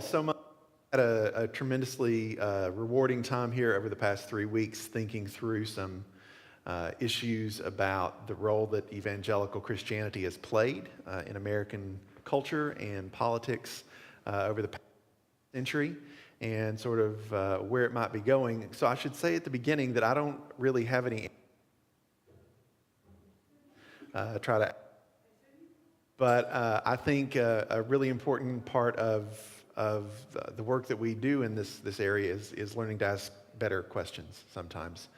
So much. Had a tremendously rewarding time here over the past 3 weeks thinking through some issues about the role that evangelical Christianity has played in American culture and politics over the past century and sort of where it might be going. So I should say at the beginning that I don't really have any try to, but I think a really important part of the work that we do in this area is learning to ask better questions sometimes.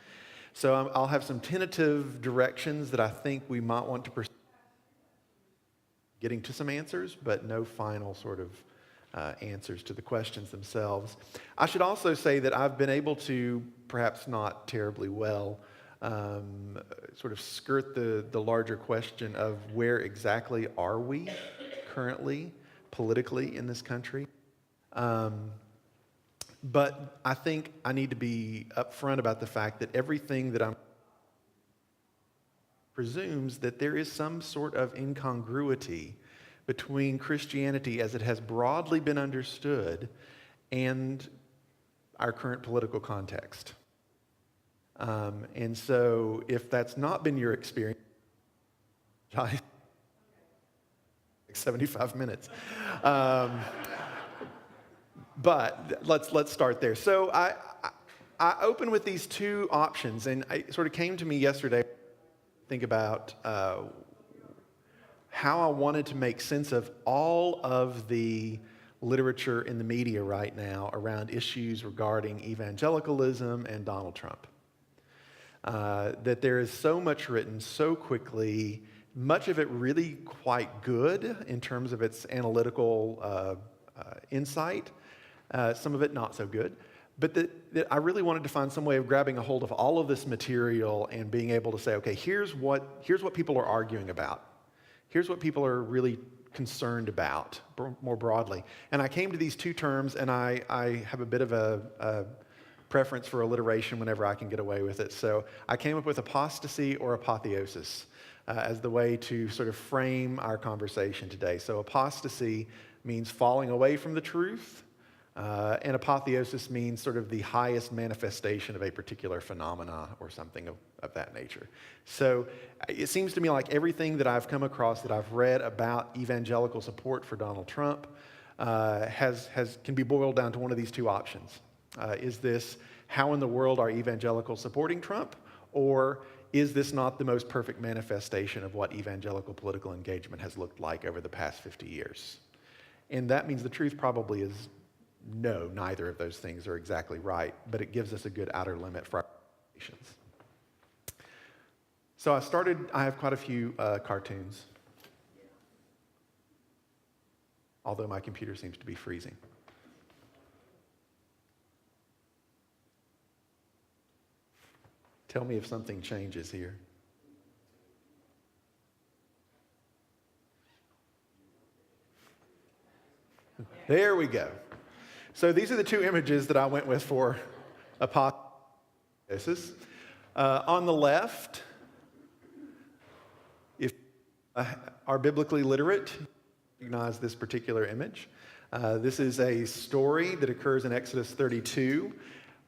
So I'll have some tentative directions that I think we might want to pursue, getting to some answers, but no final sort of answers to the questions themselves. I should also say that I've been able to, perhaps not terribly well, sort of skirt the larger question of where exactly are we currently politically in this country. But I think I need to be upfront about the fact that everything that I'm presumes that there is some sort of incongruity between Christianity as it has broadly been understood and our current political context. And so if that's not been your experience, 75 minutes. But let's start there. So I open with these two options, and it sort of came to me yesterday to think about how I wanted to make sense of all of the literature in the media right now around issues regarding evangelicalism and Donald Trump. That there is so much written so quickly, much of it really quite good in terms of its analytical insight. Some of it not so good, but that I really wanted to find some way of grabbing a hold of all of this material and being able to say, okay, here's what people are arguing about. Here's what people are really concerned about more broadly. And I came to these two terms, and I have a bit of a preference for alliteration whenever I can get away with it. So I came up with apostasy or apotheosis as the way to sort of frame our conversation today. So apostasy means falling away from the truth. And apotheosis means sort of the highest manifestation of a particular phenomena or something of that nature. So it seems to me like everything that I've come across that I've read about evangelical support for Donald Trump can be boiled down to one of these two options. Is this how in the world are evangelicals supporting Trump? Or is this not the most perfect manifestation of what evangelical political engagement has looked like over the past 50 years? And that means the truth probably is no, neither of those things are exactly right, but it gives us a good outer limit for our conversations. So I have quite a few cartoons, although my computer seems to be freezing. Tell me if something changes here. There we go. So these are the two images that I went with for apotheosis. On the left, if you are biblically literate, you recognize this particular image. This is a story that occurs in Exodus 32.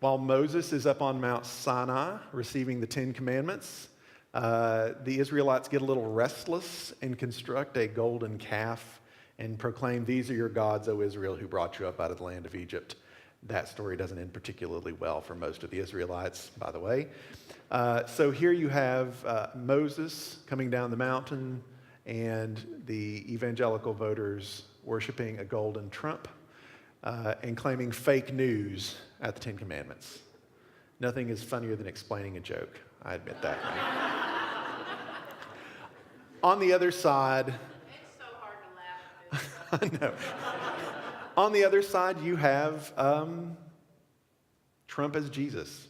While Moses is up on Mount Sinai receiving the Ten Commandments, the Israelites get a little restless and construct a golden calf and proclaim, "These are your gods, O Israel, who brought you up out of the land of Egypt." That story doesn't end particularly well for most of the Israelites, by the way. So here you have Moses coming down the mountain and the evangelical voters worshiping a golden trump and claiming fake news at the Ten Commandments. Nothing is funnier than explaining a joke, I admit that. On the other side, no. On the other side, you have Trump as Jesus.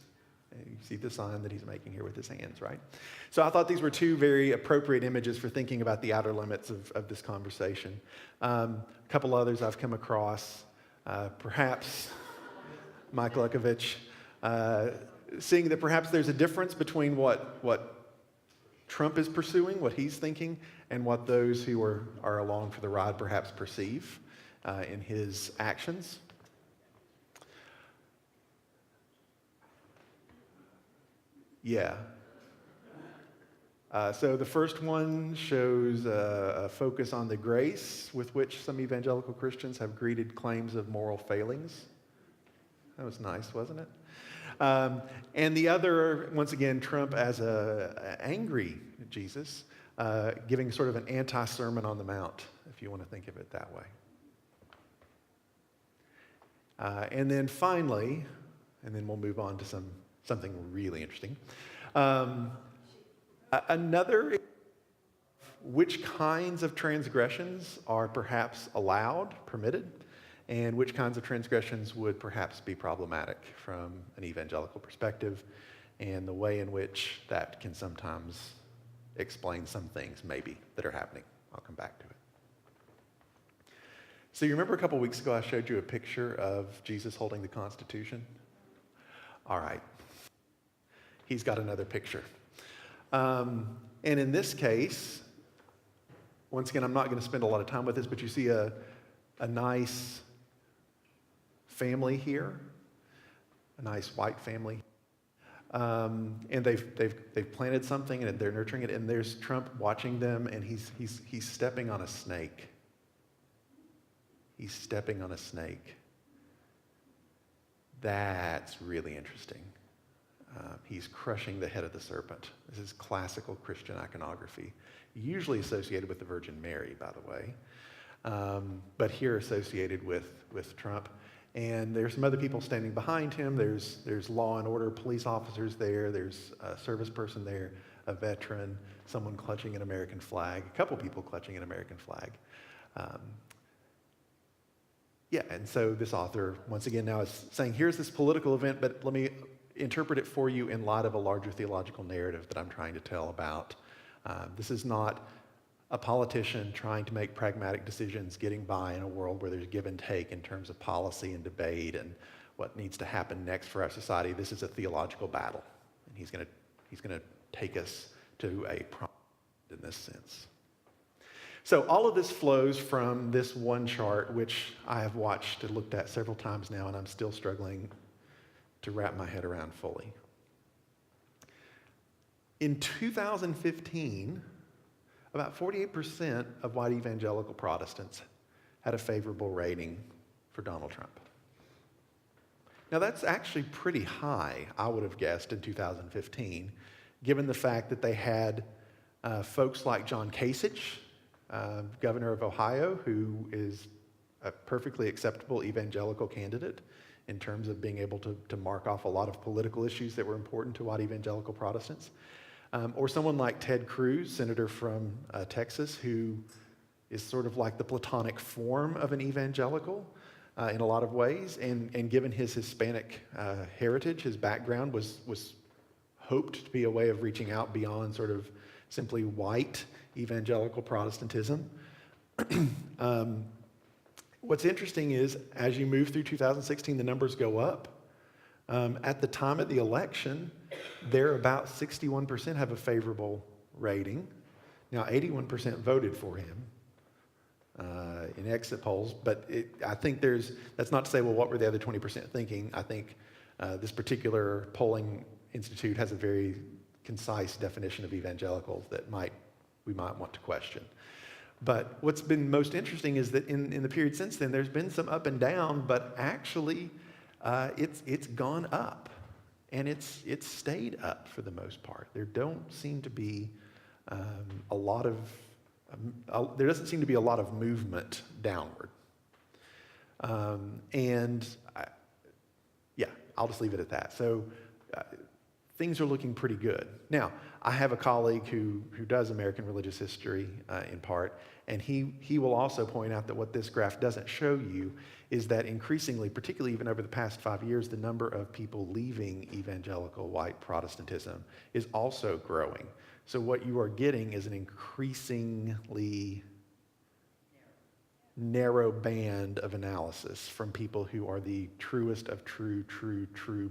You see the sign that he's making here with his hands, right? So I thought these were two very appropriate images for thinking about the outer limits of this conversation. A couple others I've come across, perhaps Mike Lukovich, seeing that perhaps there's a difference between what Trump is pursuing, what he's thinking, and what those who are along for the ride perhaps perceive. in his actions. Yeah. So the first one shows a focus on the grace with which some evangelical Christians have greeted claims of moral failings. That was nice, wasn't it? And the other, once again, Trump as an angry Jesus, giving sort of an anti-Sermon on the Mount, if you want to think of it that way. And then finally, and then we'll move on to something really interesting. Another, which kinds of transgressions are perhaps allowed, permitted, and which kinds of transgressions would perhaps be problematic from an evangelical perspective, and the way in which that can sometimes explain some things maybe that are happening. I'll come back to it. So you remember a couple weeks ago I showed you a picture of Jesus holding the Constitution? All right. He's got another picture. And in this case, once again, I'm not going to spend a lot of time with this, but you see a nice family here, a nice white family. And they've planted something and they're nurturing it, and there's Trump watching them, and he's stepping on a snake. He's stepping on a snake. That's really interesting. He's crushing the head of the serpent. This is classical Christian iconography, usually associated with the Virgin Mary, by the way, but here associated with Trump. And there's some other people standing behind him. There's law and order police officers there. There's a service person there, a veteran, someone clutching an American flag, a couple people clutching an American flag. Yeah, and so this author, once again, now is saying, here's this political event, but let me interpret it for you in light of a larger theological narrative that I'm trying to tell about. This is not a politician trying to make pragmatic decisions, getting by in a world where there's give and take in terms of policy and debate and what needs to happen next for our society. This is a theological battle, and he's going to take us to a promise in this sense. So all of this flows from this one chart, which I have watched and looked at several times now, and I'm still struggling to wrap my head around fully. In 2015, about 48% of white evangelical Protestants had a favorable rating for Donald Trump. Now that's actually pretty high, I would have guessed, in 2015, given the fact that they had folks like John Kasich, governor of Ohio, who is a perfectly acceptable evangelical candidate in terms of being able to mark off a lot of political issues that were important to white evangelical Protestants. Or someone like Ted Cruz, senator from Texas, who is sort of like the Platonic form of an evangelical in a lot of ways, and given his Hispanic heritage, his background was hoped to be a way of reaching out beyond sort of simply white evangelical Protestantism. What's interesting is, as you move through 2016, the numbers go up. At the time of the election, there about 61% have a favorable rating. Now, 81% voted for him in exit polls, but I think that's not to say, well, what were the other 20% thinking? I think this particular polling institute has a very concise definition of evangelicals that we might want to question. But what's been most interesting is that in the period since then, there's been some up and down, but actually it's gone up, and it's stayed up for the most part. There don't seem to be there doesn't seem to be a lot of movement downward. I'll just leave it at that. So things are looking pretty good. Now, I have a colleague who does American religious history in part, and he will also point out that what this graph doesn't show you is that increasingly, particularly even over the past 5 years, the number of people leaving evangelical white Protestantism is also growing. So what you are getting is an increasingly narrow band of analysis from people who are the truest of true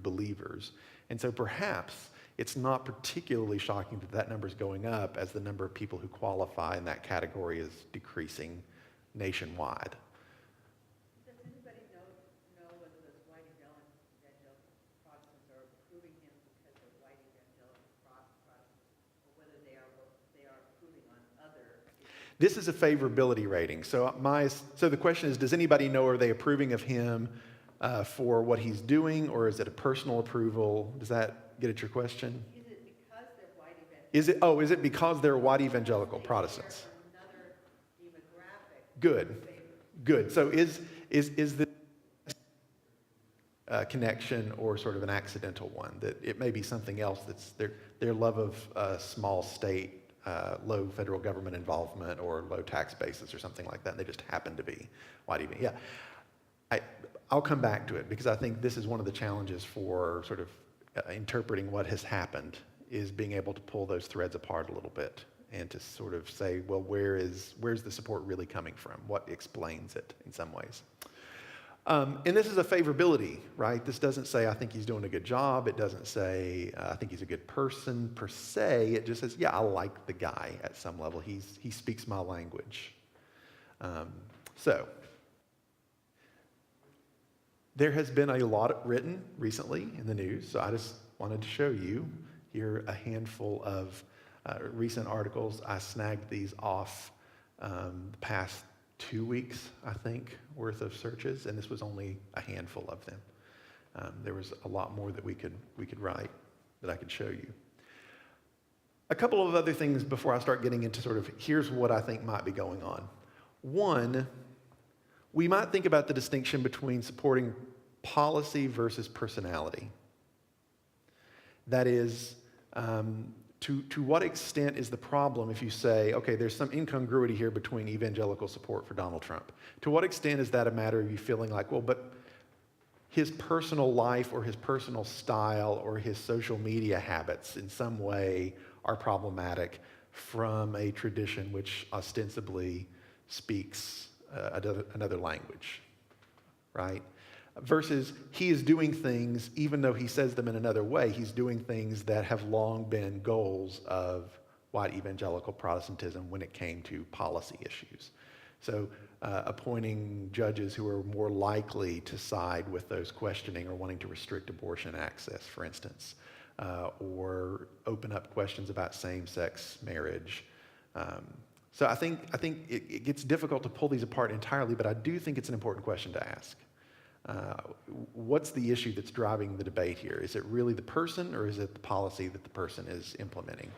believers. And so perhaps it's not particularly shocking that number is going up as the number of people who qualify in that category is decreasing nationwide. This is a favorability rating. So the question is, does anybody know, are they approving of him for what he's doing, or is it a personal approval? Does that get at your question? Is it because they're white evangelical? Is it because they're white evangelical Protestants? Another demographic. Good. So is this a connection or sort of an accidental one? That it may be something else that's their love of small state, low federal government involvement, or low tax bases or something like that. And they just happen to be white evangelical. Yeah. I'll come back to it because I think this is one of the challenges for sort of interpreting what has happened, is being able to pull those threads apart a little bit and to sort of say, well, where's the support really coming from? What explains it in some ways? And this is a favorability, right? This doesn't say, I think he's doing a good job. It doesn't say, I think he's a good person per se. It just says, yeah, I like the guy at some level. He speaks my language. So there has been a lot written recently in the news, so I just wanted to show you here a handful of recent articles. I snagged these off the past 2 weeks, I think, worth of searches, and this was only a handful of them. There was a lot more that we could write that I could show you. A couple of other things before I start getting into sort of here's what I think might be going on. One, we might think about the distinction between supporting policy versus personality. That is, to what extent is the problem if you say, okay, there's some incongruity here between evangelical support for Donald Trump? To what extent is that a matter of you feeling like, well, but his personal life or his personal style or his social media habits in some way are problematic from a tradition which ostensibly speaks another language, right? Versus he is doing things, even though he says them in another way, he's doing things that have long been goals of white evangelical Protestantism when it came to policy issues. So appointing judges who are more likely to side with those questioning or wanting to restrict abortion access, for instance, or open up questions about same-sex marriage. So I think it gets difficult to pull these apart entirely, but I do think it's an important question to ask. What's the issue that's driving the debate here? Is it really the person, or is it the policy that the person is implementing?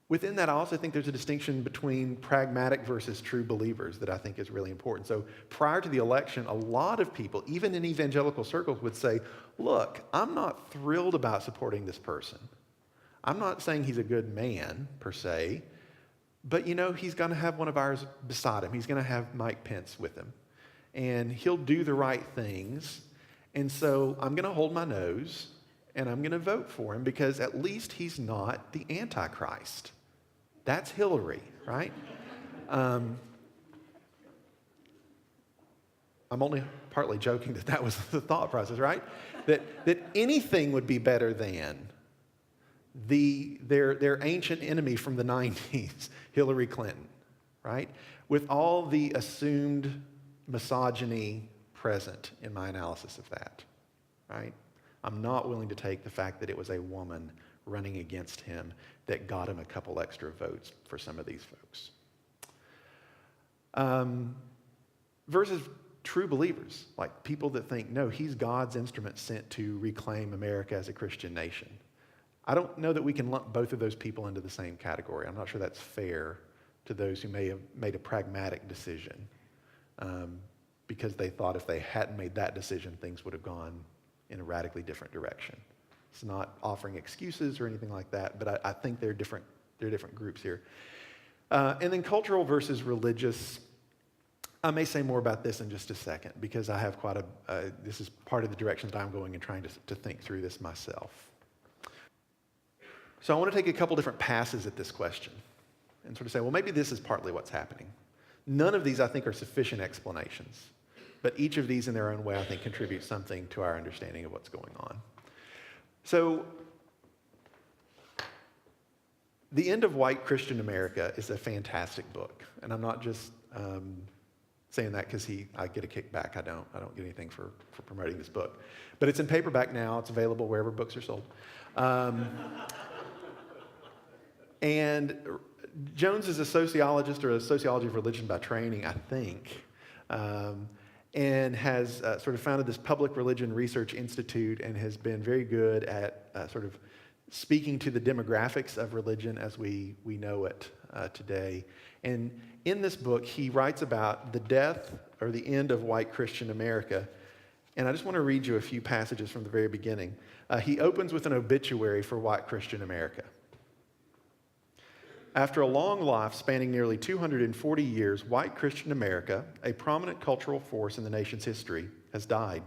Within that, I also think there's a distinction between pragmatic versus true believers that I think is really important. So prior to the election, a lot of people, even in evangelical circles, would say, look, I'm not thrilled about supporting this person. I'm not saying he's a good man, per se, but he's going to have one of ours beside him. He's going to have Mike Pence with him. And he'll do the right things. And so I'm going to hold my nose and I'm going to vote for him because at least he's not the Antichrist. That's Hillary, right? I'm only partly joking that was the thought process, right? That anything would be better than their ancient enemy from the 90s, Hillary Clinton, right? With all the assumed misogyny present in my analysis of that, right? I'm not willing to take the fact that it was a woman running against him that got him a couple extra votes for some of these folks. Versus true believers, like people that think, no, he's God's instrument sent to reclaim America as a Christian nation. I don't know that we can lump both of those people into the same category. I'm not sure that's fair to those who may have made a pragmatic decision. Because they thought if they hadn't made that decision, things would have gone in a radically different direction. It's not offering excuses or anything like that, but I think they're different groups here. And then cultural versus religious. I may say more about this in just a second because I have this is part of the direction that I'm going and trying to think through this myself. So I want to take a couple different passes at this question and sort of say, well, maybe this is partly what's happening. None of these, I think, are sufficient explanations, but each of these in their own way, I think, contribute something to our understanding of what's going on. So, The End of White Christian America is a fantastic book, and I'm not just saying that because I get a kickback. I don't get anything for promoting this book, but it's in paperback now. It's available wherever books are sold. And Jones is a sociologist or a sociology of religion by training, I think, and has sort of founded this Public Religion Research Institute and has been very good at sort of speaking to the demographics of religion as we know it today. And in this book, he writes about the death or the end of white Christian America. And I just want to read you a few passages from the very beginning. He opens with an obituary for white Christian America. After a long life spanning nearly 240 years, white Christian America, a prominent cultural force in the nation's history, has died.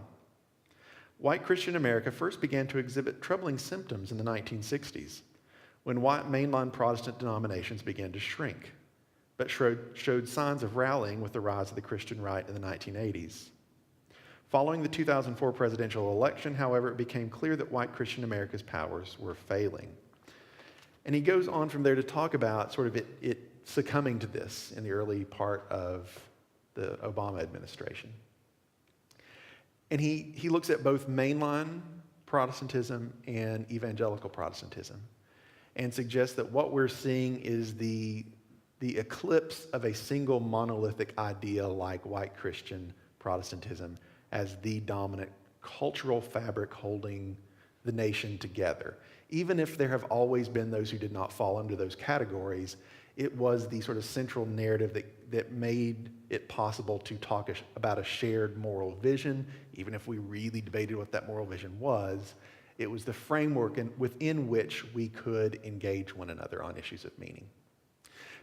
White Christian America first began to exhibit troubling symptoms in the 1960s, when white mainline Protestant denominations began to shrink, but showed signs of rallying with the rise of the Christian right in the 1980s. Following the 2004 presidential election, however, it became clear that white Christian America's powers were failing. And he goes on from there to talk about sort of it succumbing to this in the early part of the Obama administration. And he looks at both mainline Protestantism and evangelical Protestantism and suggests that what we're seeing is the eclipse of a single monolithic idea like white Christian Protestantism as the dominant cultural fabric holding the nation together. Even if there have always been those who did not fall under those categories, it was the sort of central narrative that made it possible to talk about a shared moral vision. Even if we really debated what that moral vision was, it was the framework within which we could engage one another on issues of meaning.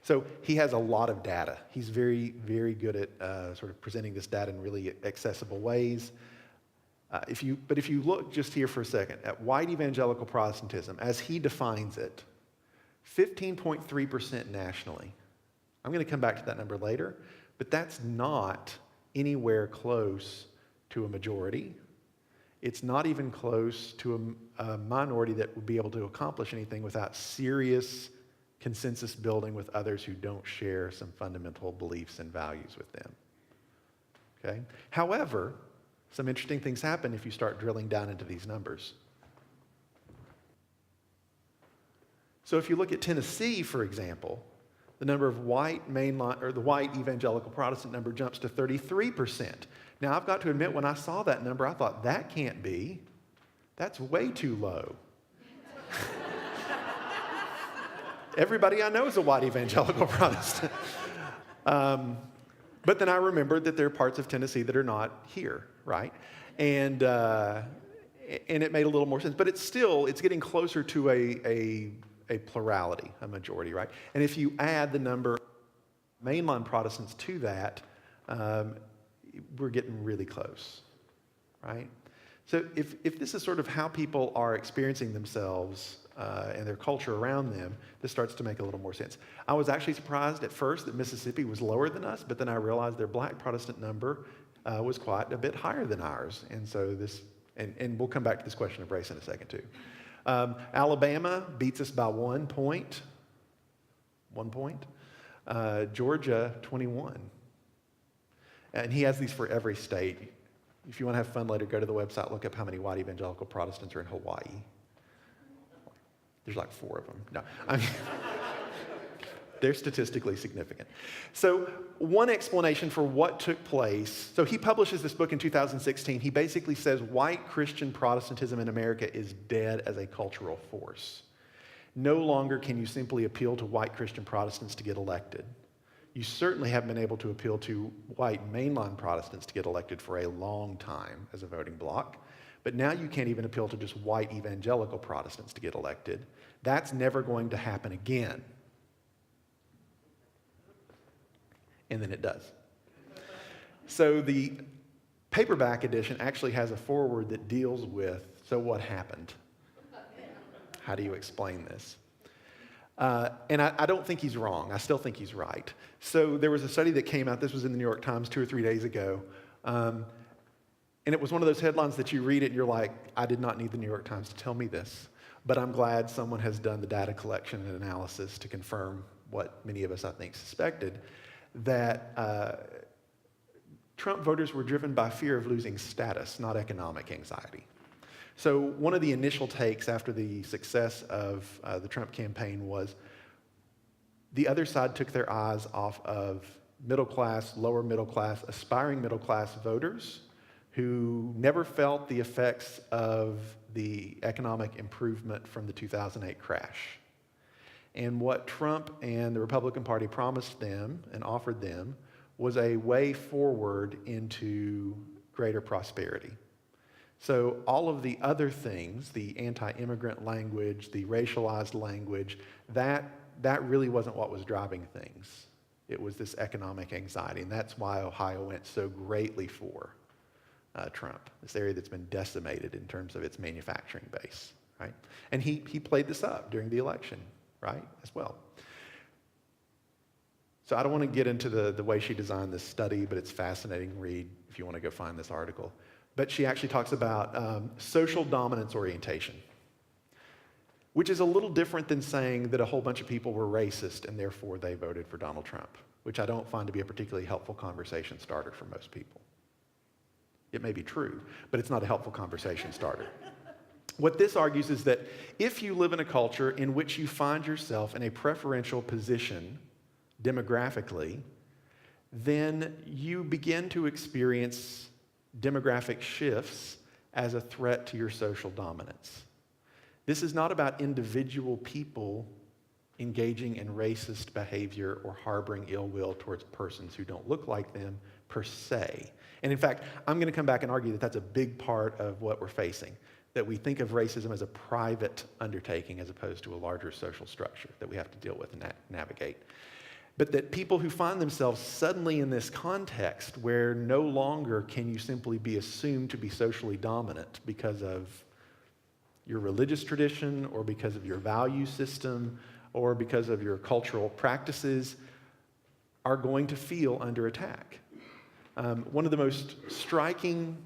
So he has a lot of data. He's very, very good at sort of presenting this data in really accessible ways. If you look just here for a second at white evangelical Protestantism, as he defines it, 15.3% nationally. I'm going to come back to that number later, but that's not anywhere close to a majority. It's not even close to a minority that would be able to accomplish anything without serious consensus building with others who don't share some fundamental beliefs and values with them. Okay? However, some interesting things happen if you start drilling down into these numbers. So if you look at Tennessee, for example, the number of white mainline or the white evangelical Protestant number jumps to 33%. Now I've got to admit, when I saw that number, I thought that can't be. That's way too low. Everybody I know is a white evangelical Protestant. But then I remembered that there are parts of Tennessee that are not here, right? And it made a little more sense. But it's getting closer to a plurality, a majority, right? And if you add the number of mainline Protestants to that, we're getting really close, right? So if this is sort of how people are experiencing themselves and their culture around them, this starts to make a little more sense. I was actually surprised at first that Mississippi was lower than us, but then I realized their black Protestant number was quite a bit higher than ours. And so and we'll come back to this question of race in a second too. Alabama beats us by 1 point. 1 point. Georgia, 21. And he has these for every state. If you want to have fun later, go to the website, look up how many white evangelical Protestants are in Hawaii. There's like 4 of them. No, I mean, they're statistically significant. So one explanation for what took place, so he publishes this book in 2016. He basically says white Christian Protestantism in America is dead as a cultural force. No longer can you simply appeal to white Christian Protestants to get elected. You certainly haven't been able to appeal to white mainline Protestants to get elected for a long time as a voting bloc. But now you can't even appeal to just white evangelical Protestants to get elected. That's never going to happen again. And then it does. So the paperback edition actually has a foreword that deals with, so what happened? How do you explain this? And I don't think he's wrong. I still think he's right. So there was a study that came out, this was in the New York Times 2 or 3 days ago, and it was one of those headlines that you read it and you're like, I did not need the New York Times to tell me this, but I'm glad someone has done the data collection and analysis to confirm what many of us, I think, suspected, that Trump voters were driven by fear of losing status, not economic anxiety. So one of the initial takes after the success of the Trump campaign was, the other side took their eyes off of middle class, lower middle class, aspiring middle class voters who never felt the effects of the economic improvement from the 2008 crash. And what Trump and the Republican Party promised them and offered them was a way forward into greater prosperity. So all of the other things, the anti-immigrant language, the racialized language, that really wasn't what was driving things. It was this economic anxiety, and that's why Ohio went so greatly for Trump, this area that's been decimated in terms of its manufacturing base, right? And he played this up during the election, right, as well. So I don't want to get into the way she designed this study, but it's fascinating read if you want to go find this article. But she actually talks about social dominance orientation, which is a little different than saying that a whole bunch of people were racist and therefore they voted for Donald Trump, which I don't find to be a particularly helpful conversation starter for most people. It may be true, but it's not a helpful conversation starter. What this argues is that if you live in a culture in which you find yourself in a preferential position demographically, then you begin to experience demographic shifts as a threat to your social dominance. This is not about individual people engaging in racist behavior or harboring ill will towards persons who don't look like them per se. And in fact, I'm going to come back and argue that that's a big part of what we're facing, that we think of racism as a private undertaking as opposed to a larger social structure that we have to deal with and navigate. But that people who find themselves suddenly in this context where no longer can you simply be assumed to be socially dominant because of your religious tradition or because of your value system or because of your cultural practices are going to feel under attack. One of the most striking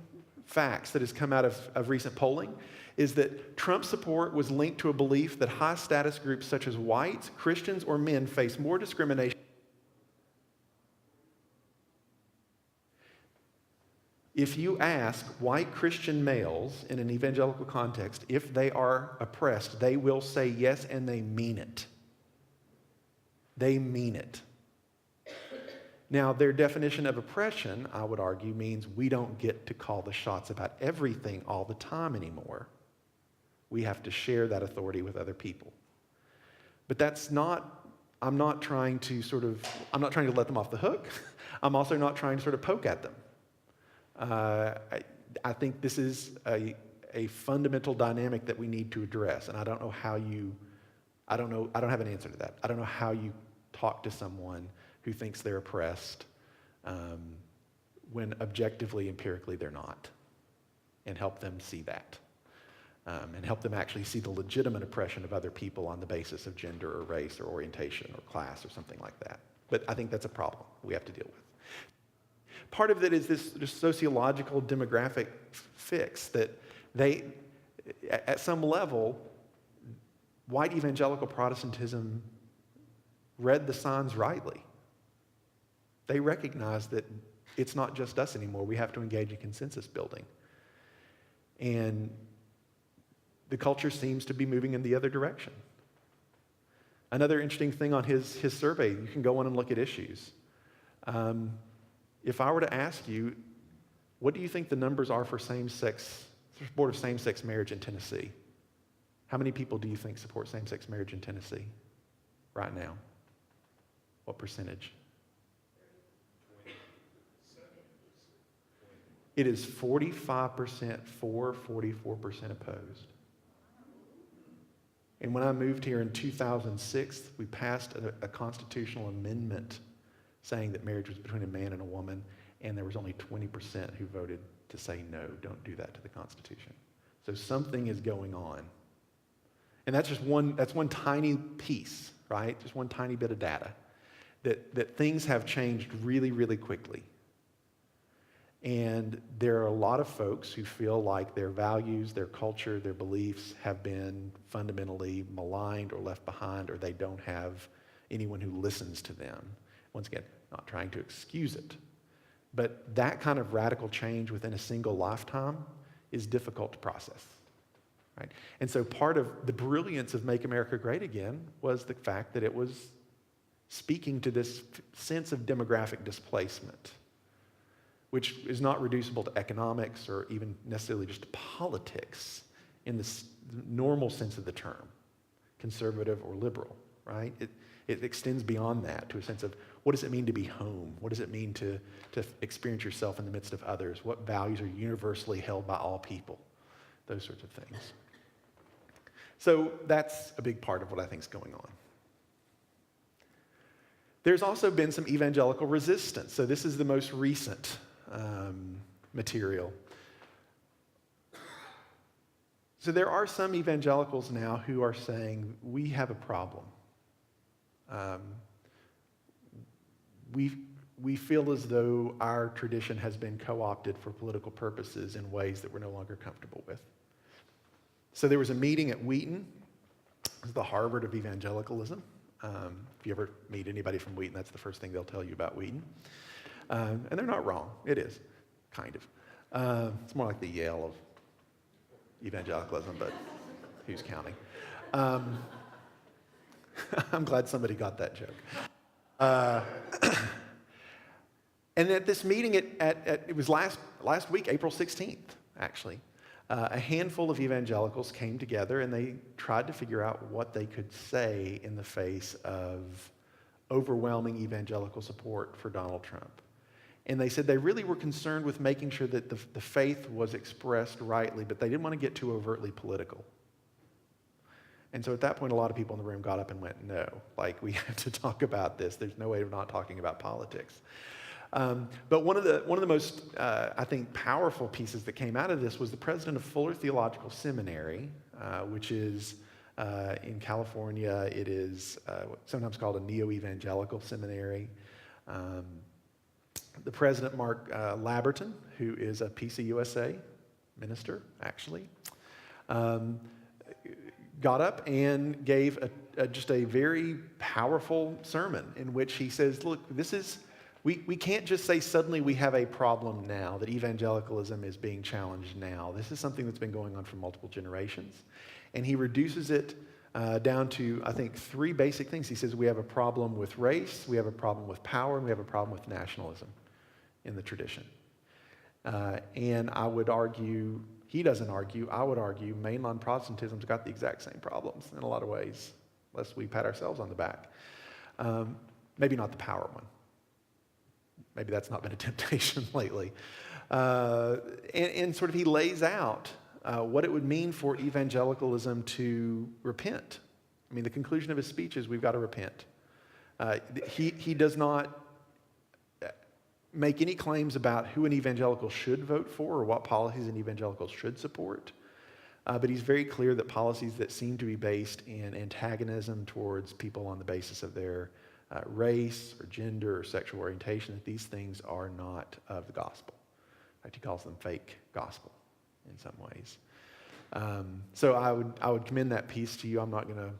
facts that has come out of recent polling is that Trump's support was linked to a belief that high status groups such as whites, Christians, or men face more discrimination. If you ask white Christian males in an evangelical context if they are oppressed, they will say yes, and they mean it. They mean it. Now, their definition of oppression, I would argue, means we don't get to call the shots about everything all the time anymore. We have to share that authority with other people. But that's not, I'm not trying to let them off the hook. I'm also not trying to sort of poke at them. I think this is a fundamental dynamic that we need to address, and I don't have an answer to that. I don't know how you talk to someone who thinks they're oppressed when objectively, empirically, they're not, and help them see that, and help them actually see the legitimate oppression of other people on the basis of gender or race or orientation or class or something like that. But I think that's a problem we have to deal with. Part of it is this sociological demographic fix that they, at some level, white evangelical Protestantism read the signs rightly. They recognize that it's not just us anymore. We have to engage in consensus building. And the culture seems to be moving in the other direction. Another interesting thing on his survey, you can go on and look at issues. If I were to ask you, what do you think the numbers are for support of same-sex marriage in Tennessee? How many people do you think support same-sex marriage in Tennessee right now? What percentage? It is 45% for, 44% opposed. And when I moved here in 2006, we passed a constitutional amendment saying that marriage was between a man and a woman, and there was only 20% who voted to say no, don't do that to the Constitution. So something is going on. And that's one tiny piece, right? Just one tiny bit of data, that things have changed really, really quickly. And there are a lot of folks who feel like their values, their culture, their beliefs have been fundamentally maligned or left behind, or they don't have anyone who listens to them. Once again, not trying to excuse it. But that kind of radical change within a single lifetime is difficult to process. Right? And so part of the brilliance of Make America Great Again was the fact that it was speaking to this sense of demographic displacement, which is not reducible to economics or even necessarily just to politics in the normal sense of the term, conservative or liberal, right? It extends beyond that to a sense of what does it mean to be home? What does it mean to experience yourself in the midst of others? What values are universally held by all people? Those sorts of things. So that's a big part of what I think is going on. There's also been some evangelical resistance. So this is the most recent material. So there are some evangelicals now who are saying, we have a problem. We feel as though our tradition has been co-opted for political purposes in ways that we're no longer comfortable with. So there was a meeting at Wheaton, the Harvard of Evangelicalism. If you ever meet anybody from Wheaton, that's the first thing they'll tell you about Wheaton. And they're not wrong. It is, kind of. It's more like the Yale of evangelicalism, but who's counting? I'm glad somebody got that joke. And at this meeting, it was last week, April 16th, actually, a handful of evangelicals came together and they tried to figure out what they could say in the face of overwhelming evangelical support for Donald Trump. And they said they really were concerned with making sure that the faith was expressed rightly, but they didn't want to get too overtly political. And so at that point, a lot of people in the room got up and went, no, like we have to talk about this. There's no way of not talking about politics. But one of the most, I think, powerful pieces that came out of this was the president of Fuller Theological Seminary, which is in California. It is sometimes called a neo-evangelical seminary. The president, Mark Laberton, who is a PCUSA minister, actually, got up and gave just a very powerful sermon in which he says, look, we can't just say suddenly we have a problem now, that evangelicalism is being challenged now. This is something that's been going on for multiple generations. And he reduces it down to, I think, three basic things. He says we have a problem with race, we have a problem with power, and we have a problem with nationalism in the tradition. And I would argue, he doesn't argue, I would argue mainline Protestantism's got the exact same problems in a lot of ways, lest we pat ourselves on the back. Maybe not the power one. Maybe that's not been a temptation lately. And sort of he lays out what it would mean for evangelicalism to repent. I mean, the conclusion of his speech is we've got to repent. He does not make any claims about who an evangelical should vote for or what policies an evangelical should support. But he's very clear that policies that seem to be based in antagonism towards people on the basis of their race or gender or sexual orientation, that these things are not of the gospel. In fact, he calls them fake gospel in some ways. So I would commend that piece to you. I'm not going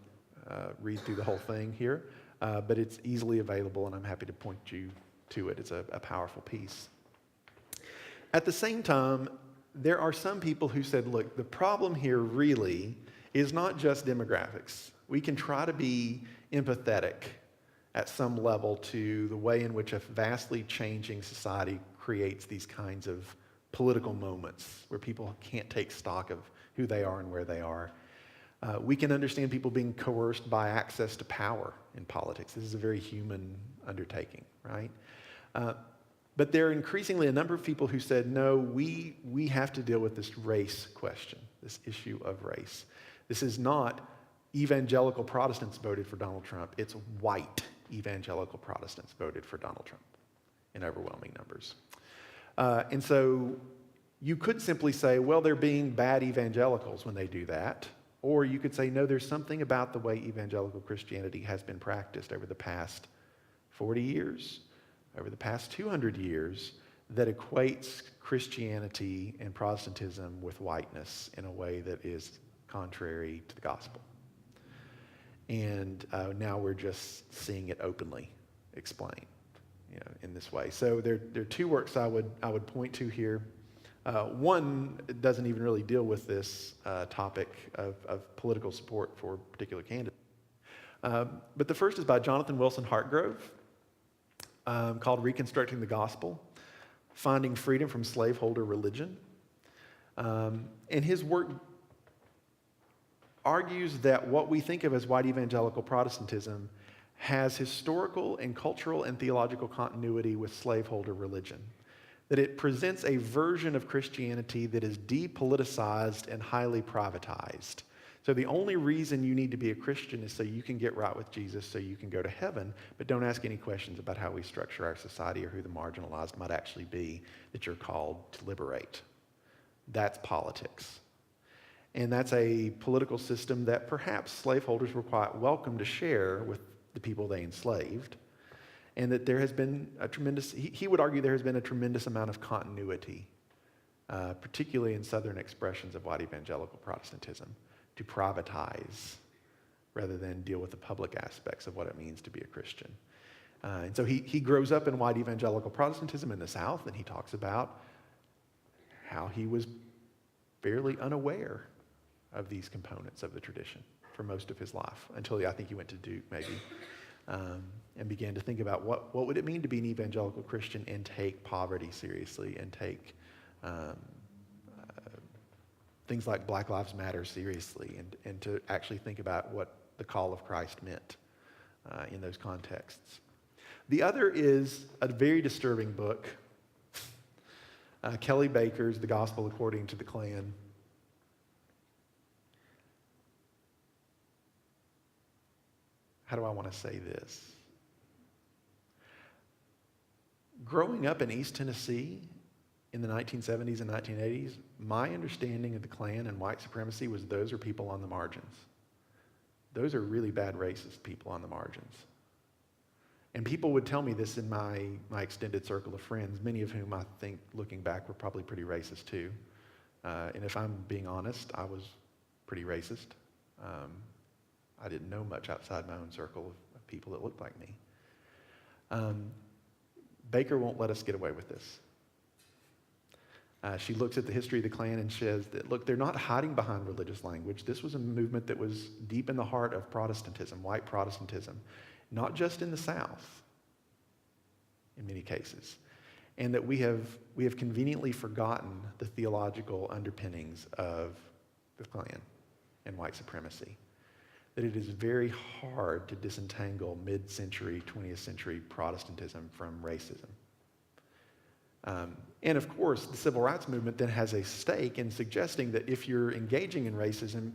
to read through the whole thing here, but it's easily available, and I'm happy to point you to it. It's a powerful piece. At the same time, there are some people who said, look, the problem here really is not just demographics. We can try to be empathetic at some level to the way in which a vastly changing society creates these kinds of political moments where people can't take stock of who they are and where they are. We can understand people being coerced by access to power in politics. This is a very human undertaking, right? But there are increasingly a number of people who said, no, we have to deal with this race question, this issue of race. This is not evangelical Protestants voted for Donald Trump. It's white evangelical Protestants voted for Donald Trump in overwhelming numbers. And so you could simply say, well, they're being bad evangelicals when they do that. Or you could say, no, there's something about the way evangelical Christianity has been practiced over the past 40 years, over the past 200 years, that equates Christianity and Protestantism with whiteness in a way that is contrary to the gospel. And now we're just seeing it openly explained, in this way. So there are two works I would point to here. One doesn't even really deal with this topic of political support for particular candidates. But the first is by Jonathan Wilson Hartgrove, called Reconstructing the Gospel, Finding Freedom from Slaveholder Religion. And his work argues that what we think of as white evangelical Protestantism has historical and cultural and theological continuity with slaveholder religion. That it presents a version of Christianity that is depoliticized and highly privatized. So the only reason you need to be a Christian is so you can get right with Jesus, so you can go to heaven, but don't ask any questions about how we structure our society or who the marginalized might actually be that you're called to liberate. That's politics. And that's a political system that perhaps slaveholders were quite welcome to share with the people they enslaved, and that there has been a tremendous, he would argue there has been a tremendous amount of continuity, particularly in southern expressions of white evangelical Protestantism, to privatize rather than deal with the public aspects of what it means to be a Christian. And so he grows up in white evangelical Protestantism in the South, and he talks about how he was fairly unaware of these components of the tradition for most of his life, until I think he went to Duke maybe, and began to think about what would it mean to be an evangelical Christian and take poverty seriously and take things like Black Lives Matter seriously, and to actually think about what the call of Christ meant in those contexts. The other is a very disturbing book, Kelly Baker's The Gospel According to the Klan. How do I want to say this? Growing up in East Tennessee in the 1970s and 1980s, my understanding of the Klan and white supremacy was those are people on the margins. Those are really bad racist people on the margins. And people would tell me this in my extended circle of friends, many of whom I think, looking back, were probably pretty racist too. And if I'm being honest, I was pretty racist. I didn't know much outside my own circle of people that looked like me. Baker won't let us get away with this. She looks at the history of the Klan and says that, look, they're not hiding behind religious language. This was a movement that was deep in the heart of Protestantism, white Protestantism, not just in the South, in many cases. And that we have conveniently forgotten the theological underpinnings of the Klan and white supremacy. That it is very hard to disentangle mid-century, 20th century Protestantism from racism. And of course, the civil rights movement then has a stake in suggesting that if you're engaging in racism,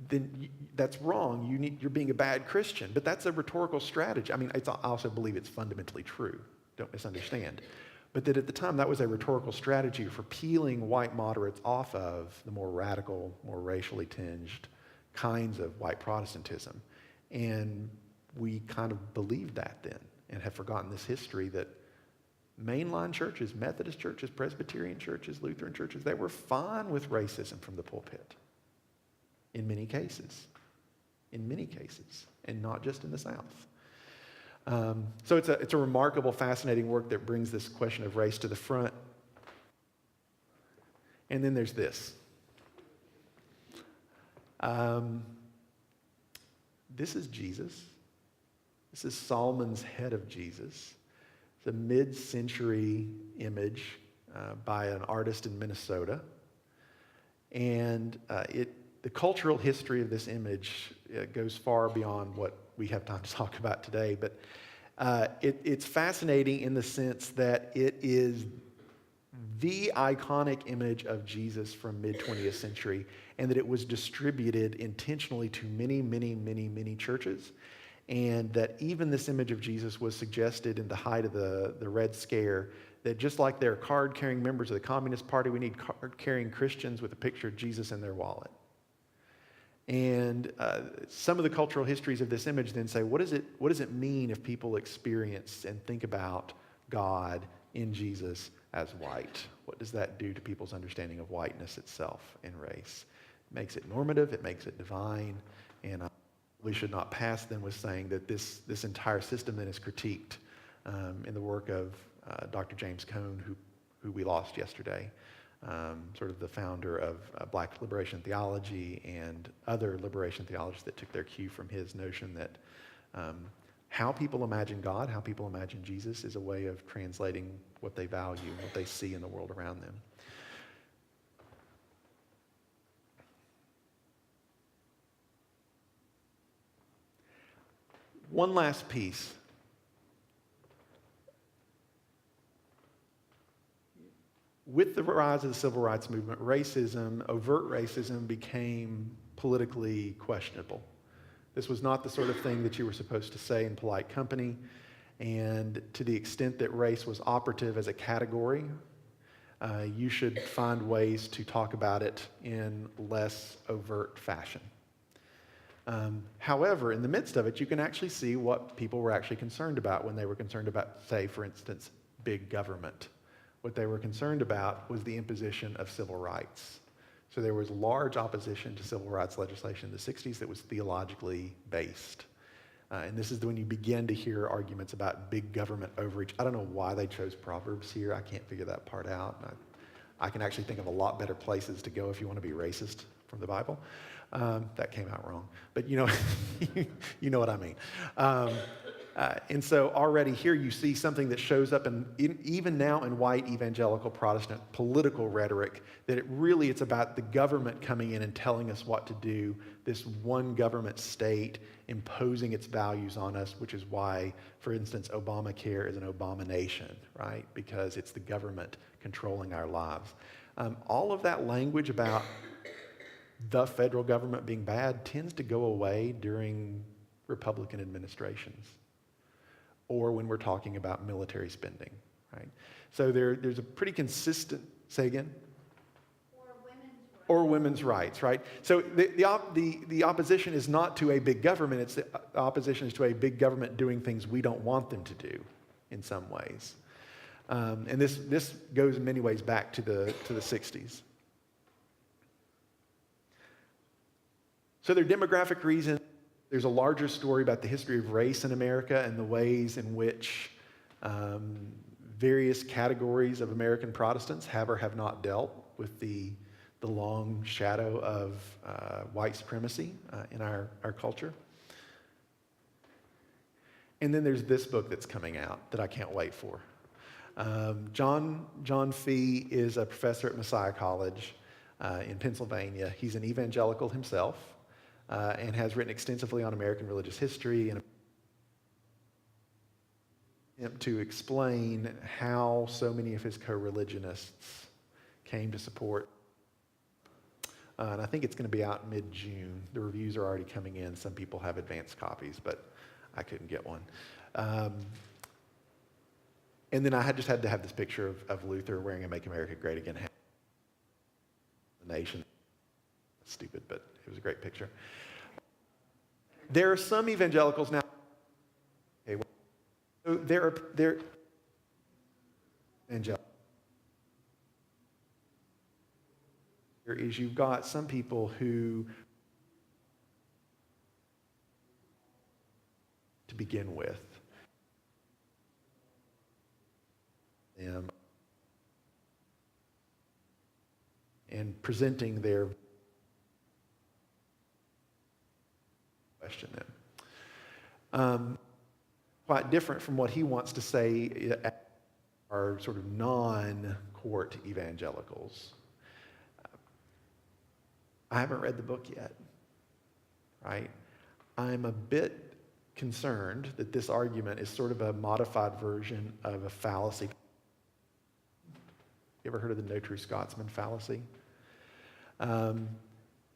then that's wrong. You're being a bad Christian. But that's a rhetorical strategy. I mean, I also believe it's fundamentally true. Don't misunderstand. But that at the time, that was a rhetorical strategy for peeling white moderates off of the more radical, more racially tinged kinds of white Protestantism. And we kind of believed that then and have forgotten this history that mainline churches, Methodist churches, Presbyterian churches, Lutheran churches, they were fine with racism from the pulpit in many cases, and not just in the South. So it's a remarkable, fascinating work that brings this question of race to the front. And then there's this. This is Jesus. This is Solomon's head of Jesus. It's a mid-century image by an artist in Minnesota. And the cultural history of this image goes far beyond what we have time to talk about today. But it's fascinating in the sense that it is the iconic image of Jesus from mid-20th century, and that it was distributed intentionally to many, many, many, many churches. And that even this image of Jesus was suggested in the height of the Red Scare, that just like they're card-carrying members of the Communist Party, we need card-carrying Christians with a picture of Jesus in their wallet. And some of the cultural histories of this image then say, what does it mean if people experience and think about God in Jesus as white? What does that do to people's understanding of whiteness itself and race? It makes it normative, it makes it divine, and we should not pass then with saying that this entire system then is critiqued in the work of Dr. James Cone, who we lost yesterday, sort of the founder of Black liberation theology and other liberation theologies that took their cue from his notion that how people imagine God, how people imagine Jesus is a way of translating what they value, what they see in the world around them. One last piece. With the rise of the civil rights movement, racism, overt racism, became politically questionable. This was not the sort of thing that you were supposed to say in polite company, and to the extent that race was operative as a category, you should find ways to talk about it in less overt fashion. However, in the midst of it, you can actually see what people were actually concerned about when they were concerned about, say, for instance, big government. What they were concerned about was the imposition of civil rights. So there was large opposition to civil rights legislation in the 60s that was theologically based. And this is when you begin to hear arguments about big government overreach. I don't know why they chose Proverbs here. I can't figure that part out. I can actually think of a lot better places to go if you want to be racist from the Bible. That came out wrong. But you know, you know what I mean. And so already here you see something that shows up even now in white evangelical Protestant political rhetoric, that it's about the government coming in and telling us what to do, this one government state imposing its values on us, which is why, for instance, Obamacare is an abomination, right? Because it's the government controlling our lives. All of that language about the federal government being bad tends to go away during Republican administrations, or when we're talking about military spending, right? So there's a pretty consistent, say again? Or women's rights, right? So the opposition is not to a big government, it's the opposition is to a big government doing things we don't want them to do in some ways. And this goes in many ways back to the 60s. So there are demographic reasons. There's a larger story about the history of race in America and the ways in which various categories of American Protestants have or have not dealt with the long shadow of white supremacy in our culture. And then there's this book that's coming out that I can't wait for. John Fee is a professor at Messiah College in Pennsylvania. He's an evangelical himself. And has written extensively on American religious history and to explain how so many of his co-religionists came to support. And I think it's going to be out mid-June. The reviews are already coming in. Some people have advanced copies, but I couldn't get one. And then I just had to have this picture of Luther wearing a Make America Great Again hat. The nation. Stupid, but it was a great picture. There are some evangelicals now. Okay, well, so there are evangelicals. There is you've got some people who, to begin with, and presenting their question then. Quite different from what he wants to say are sort of non-court evangelicals. I haven't read the book yet, right? I'm a bit concerned that this argument is sort of a modified version of a fallacy. You ever heard of the no true Scotsman fallacy?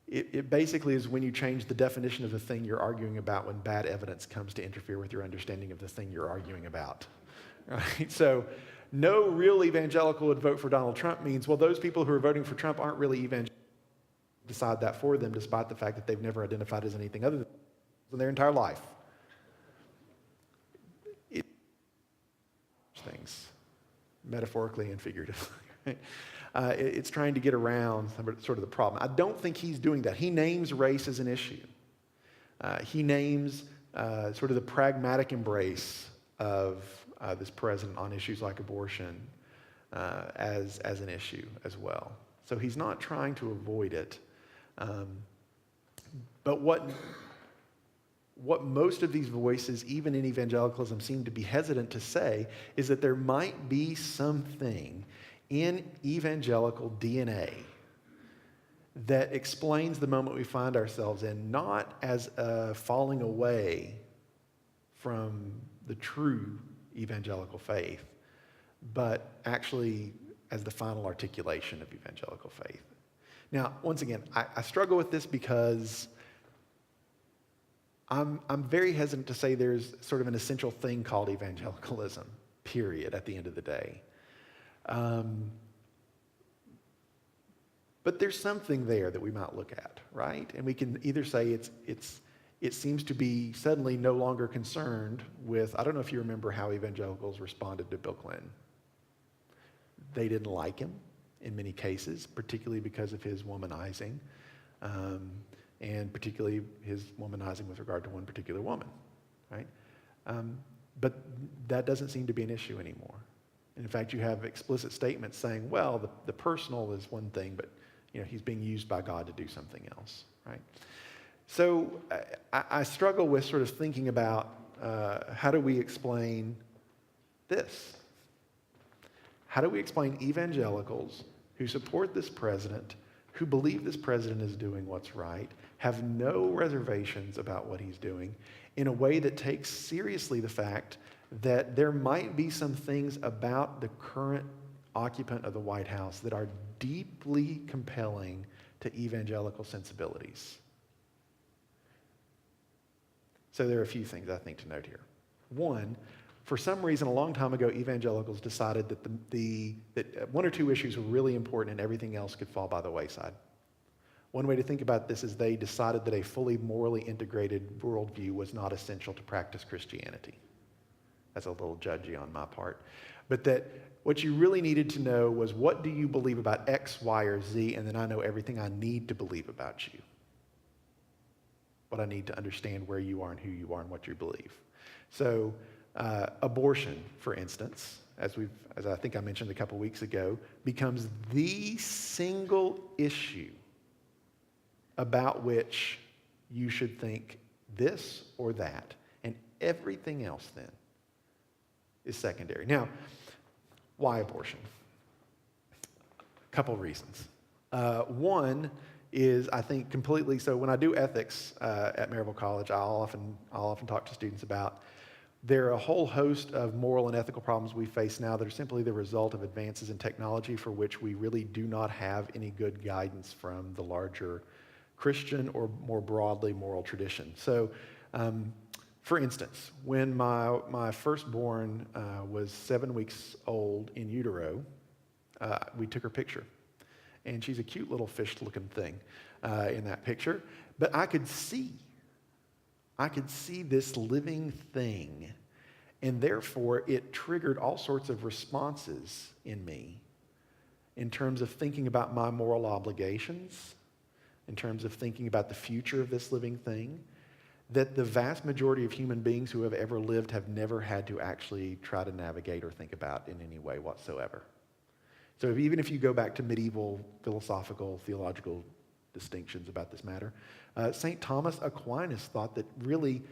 It basically is when you change the definition of the thing you're arguing about when bad evidence comes to interfere with your understanding of the thing you're arguing about. Right? So no real evangelical would vote for Donald Trump means, well, those people who are voting for Trump aren't really evangelical. Decide that for them, despite the fact that they've never identified as anything other than in their entire life. Things, metaphorically and figuratively. Right? It's trying to get around sort of the problem. I don't think he's doing that. He names race as an issue. He names sort of the pragmatic embrace of this president on issues like abortion as an issue as well. So he's not trying to avoid it. But what most of these voices, even in evangelicalism, seem to be hesitant to say is that there might be something in evangelical DNA that explains the moment we find ourselves in, not as a falling away from the true evangelical faith, but actually as the final articulation of evangelical faith. Now, once again, I struggle with this because I'm very hesitant to say there's sort of an essential thing called evangelicalism, period, at the end of the day. But there's something there that we might look at, right? And we can either say it seems to be suddenly no longer concerned with, I don't know if you remember how evangelicals responded to Bill Clinton. They didn't like him in many cases, particularly because of his womanizing, and particularly his womanizing with regard to one particular woman, right? But that doesn't seem to be an issue anymore. And in fact, you have explicit statements saying, well, the personal is one thing, but he's being used by God to do something else, right? So I struggle with sort of thinking about how do we explain this? How do we explain evangelicals who support this president, who believe this president is doing what's right, have no reservations about what he's doing, in a way that takes seriously the fact that there might be some things about the current occupant of the White House that are deeply compelling to evangelical sensibilities? So there are a few things I think to note here. One, for some reason, a long time ago, evangelicals decided that that one or two issues were really important and everything else could fall by the wayside. One way to think about this is they decided that a fully morally integrated worldview was not essential to practice Christianity. That's a little judgy on my part. But that what you really needed to know was, what do you believe about X, Y, or Z, and then I know everything I need to believe about you. What I need to understand where you are and who you are and what you believe. So abortion, for instance, as I think I mentioned a couple weeks ago, becomes the single issue about which you should think this or that, and everything else then is secondary. Now, why abortion? A couple reasons. One is, I think, completely, so when I do ethics at Maryville College, I'll often talk to students about there are a whole host of moral and ethical problems we face now that are simply the result of advances in technology for which we really do not have any good guidance from the larger Christian or more broadly moral tradition. So, for instance, when my firstborn was 7 weeks old in utero, we took her picture. And she's a cute little fish-looking thing in that picture. But I could see this living thing, and therefore it triggered all sorts of responses in me in terms of thinking about my moral obligations, in terms of thinking about the future of this living thing, that the vast majority of human beings who have ever lived have never had to actually try to navigate or think about in any way whatsoever. So even if you go back to medieval philosophical, theological distinctions about this matter, St. Thomas Aquinas thought that really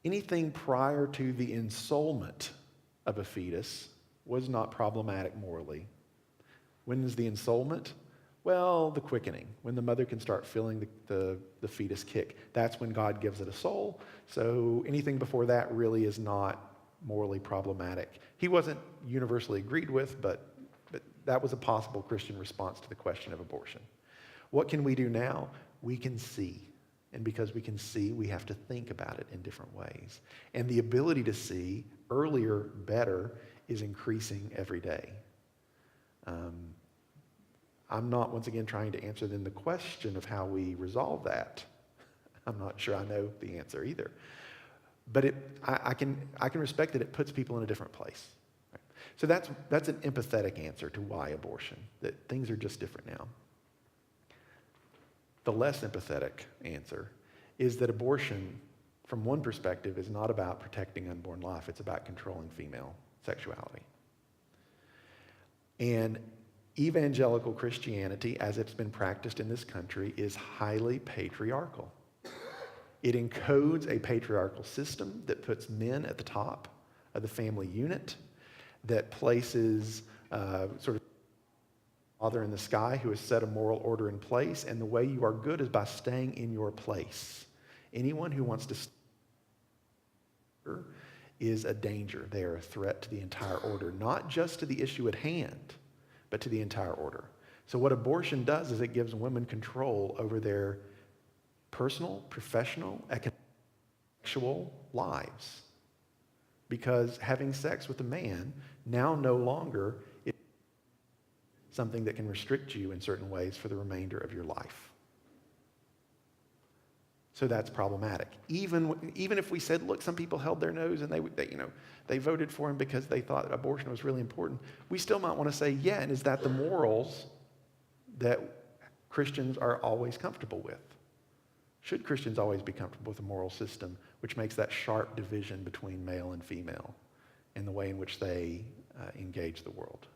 anything prior to the ensoulment of a fetus was not problematic morally. When is the ensoulment? Well, the quickening, when the mother can start feeling the fetus kick. That's when God gives it a soul. So anything before that really is not morally problematic. He wasn't universally agreed with, but that was a possible Christian response to the question of abortion. What can we do now? We can see. And because we can see, we have to think about it in different ways. And the ability to see earlier, better, is increasing every day. I'm not, once again, trying to answer then the question of how we resolve that. I'm not sure I know the answer either. But I can respect that it puts people in a different place. Right? So that's an empathetic answer to why abortion, that things are just different now. The less empathetic answer is that abortion, from one perspective, is not about protecting unborn life. It's about controlling female sexuality. And evangelical Christianity, as it's been practiced in this country, is highly patriarchal. It encodes a patriarchal system that puts men at the top of the family unit, that places sort of Father in the sky who has set a moral order in place, and the way you are good is by staying in your place. Anyone who wants to stay is a danger. They are a threat to the entire order, not just to the issue at hand, but to the entire order. So what abortion does is it gives women control over their personal, professional, economic, sexual lives. Because having sex with a man now no longer is something that can restrict you in certain ways for the remainder of your life. So that's problematic. Even if we said, look, some people held their nose and they voted for him because they thought abortion was really important, we still might want to say, yeah, and is that the morals that Christians are always comfortable with? Should Christians always be comfortable with a moral system which makes that sharp division between male and female in the way in which they engage the world?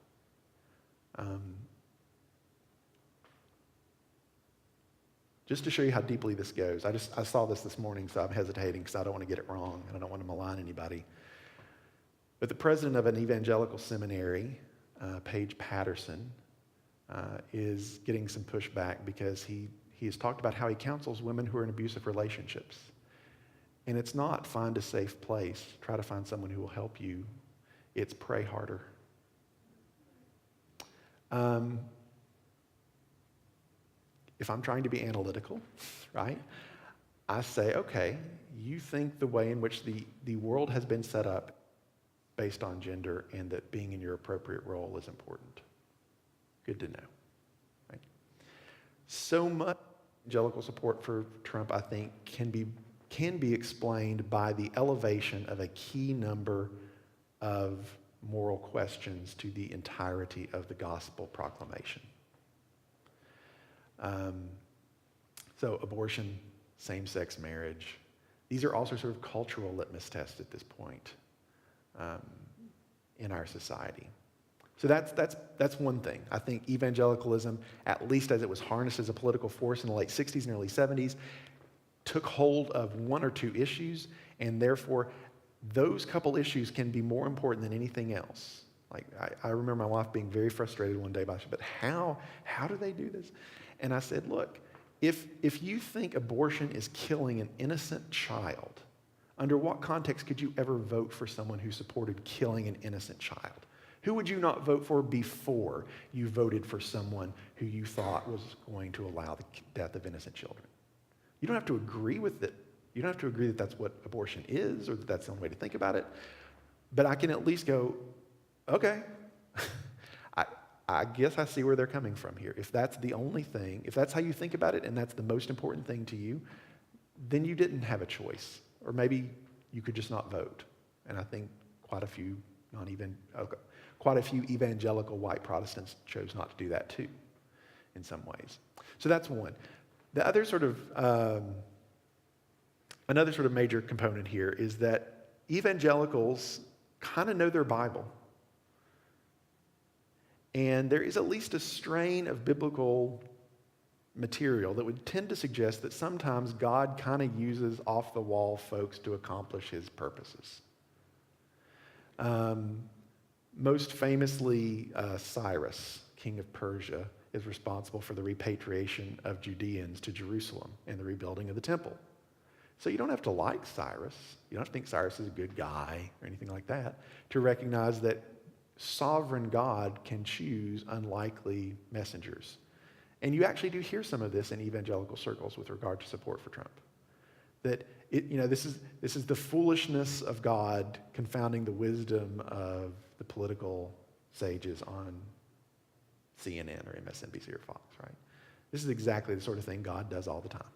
Just to show you how deeply this goes, I saw this morning, so I'm hesitating because I don't want to get it wrong and I don't want to malign anybody. But the president of an evangelical seminary, Paige Patterson, is getting some pushback because he has talked about how he counsels women who are in abusive relationships. And it's not find a safe place, try to find someone who will help you. It's pray harder. If I'm trying to be analytical, right, I say, okay, you think the way in which the world has been set up based on gender and that being in your appropriate role is important. Good to know. Right? So much evangelical support for Trump, I think, can be explained by the elevation of a key number of moral questions to the entirety of the gospel proclamation. So abortion, same-sex marriage, these are also sort of cultural litmus tests at this point in our society. So that's one thing. I think evangelicalism, at least as it was harnessed as a political force in the late 60s and early 70s, took hold of one or two issues, and therefore those couple issues can be more important than anything else. Like I remember my wife being very frustrated one day by, but how do they do this? And I said, look, if you think abortion is killing an innocent child, under what context could you ever vote for someone who supported killing an innocent child? Who would you not vote for before you voted for someone who you thought was going to allow the death of innocent children? You don't have to agree with it. You don't have to agree that that's what abortion is or that that's the only way to think about it. But I can at least go, okay, I guess I see where they're coming from here. If that's the only thing, if that's how you think about it and that's the most important thing to you, then you didn't have a choice. Or maybe you could just not vote. And I think quite a few evangelical white Protestants chose not to do that too, in some ways. So that's one. The other another sort of major component here is that evangelicals kind of know their Bible. And there is at least a strain of biblical material that would tend to suggest that sometimes God kind of uses off-the-wall folks to accomplish his purposes. Most famously, Cyrus, king of Persia, is responsible for the repatriation of Judeans to Jerusalem and the rebuilding of the temple. So you don't have to like Cyrus. You don't have to think Cyrus is a good guy or anything like that to recognize that sovereign God can choose unlikely messengers. And you actually do hear some of this in evangelical circles with regard to support for Trump. That this is the foolishness of God confounding the wisdom of the political sages on CNN or MSNBC or Fox, right? This is exactly the sort of thing God does all the time.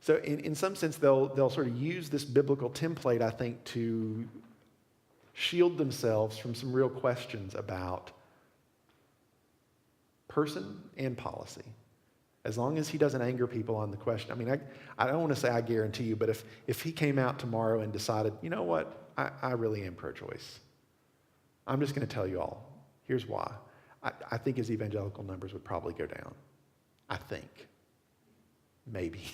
So in some sense, they'll sort of use this biblical template, I think, to shield themselves from some real questions about person and policy. As long as he doesn't anger people on the question. I mean, I don't want to say I guarantee you, but if he came out tomorrow and decided, you know what, I really am pro-choice. I'm just going to tell you all. Here's why. I think his evangelical numbers would probably go down. I think. Maybe.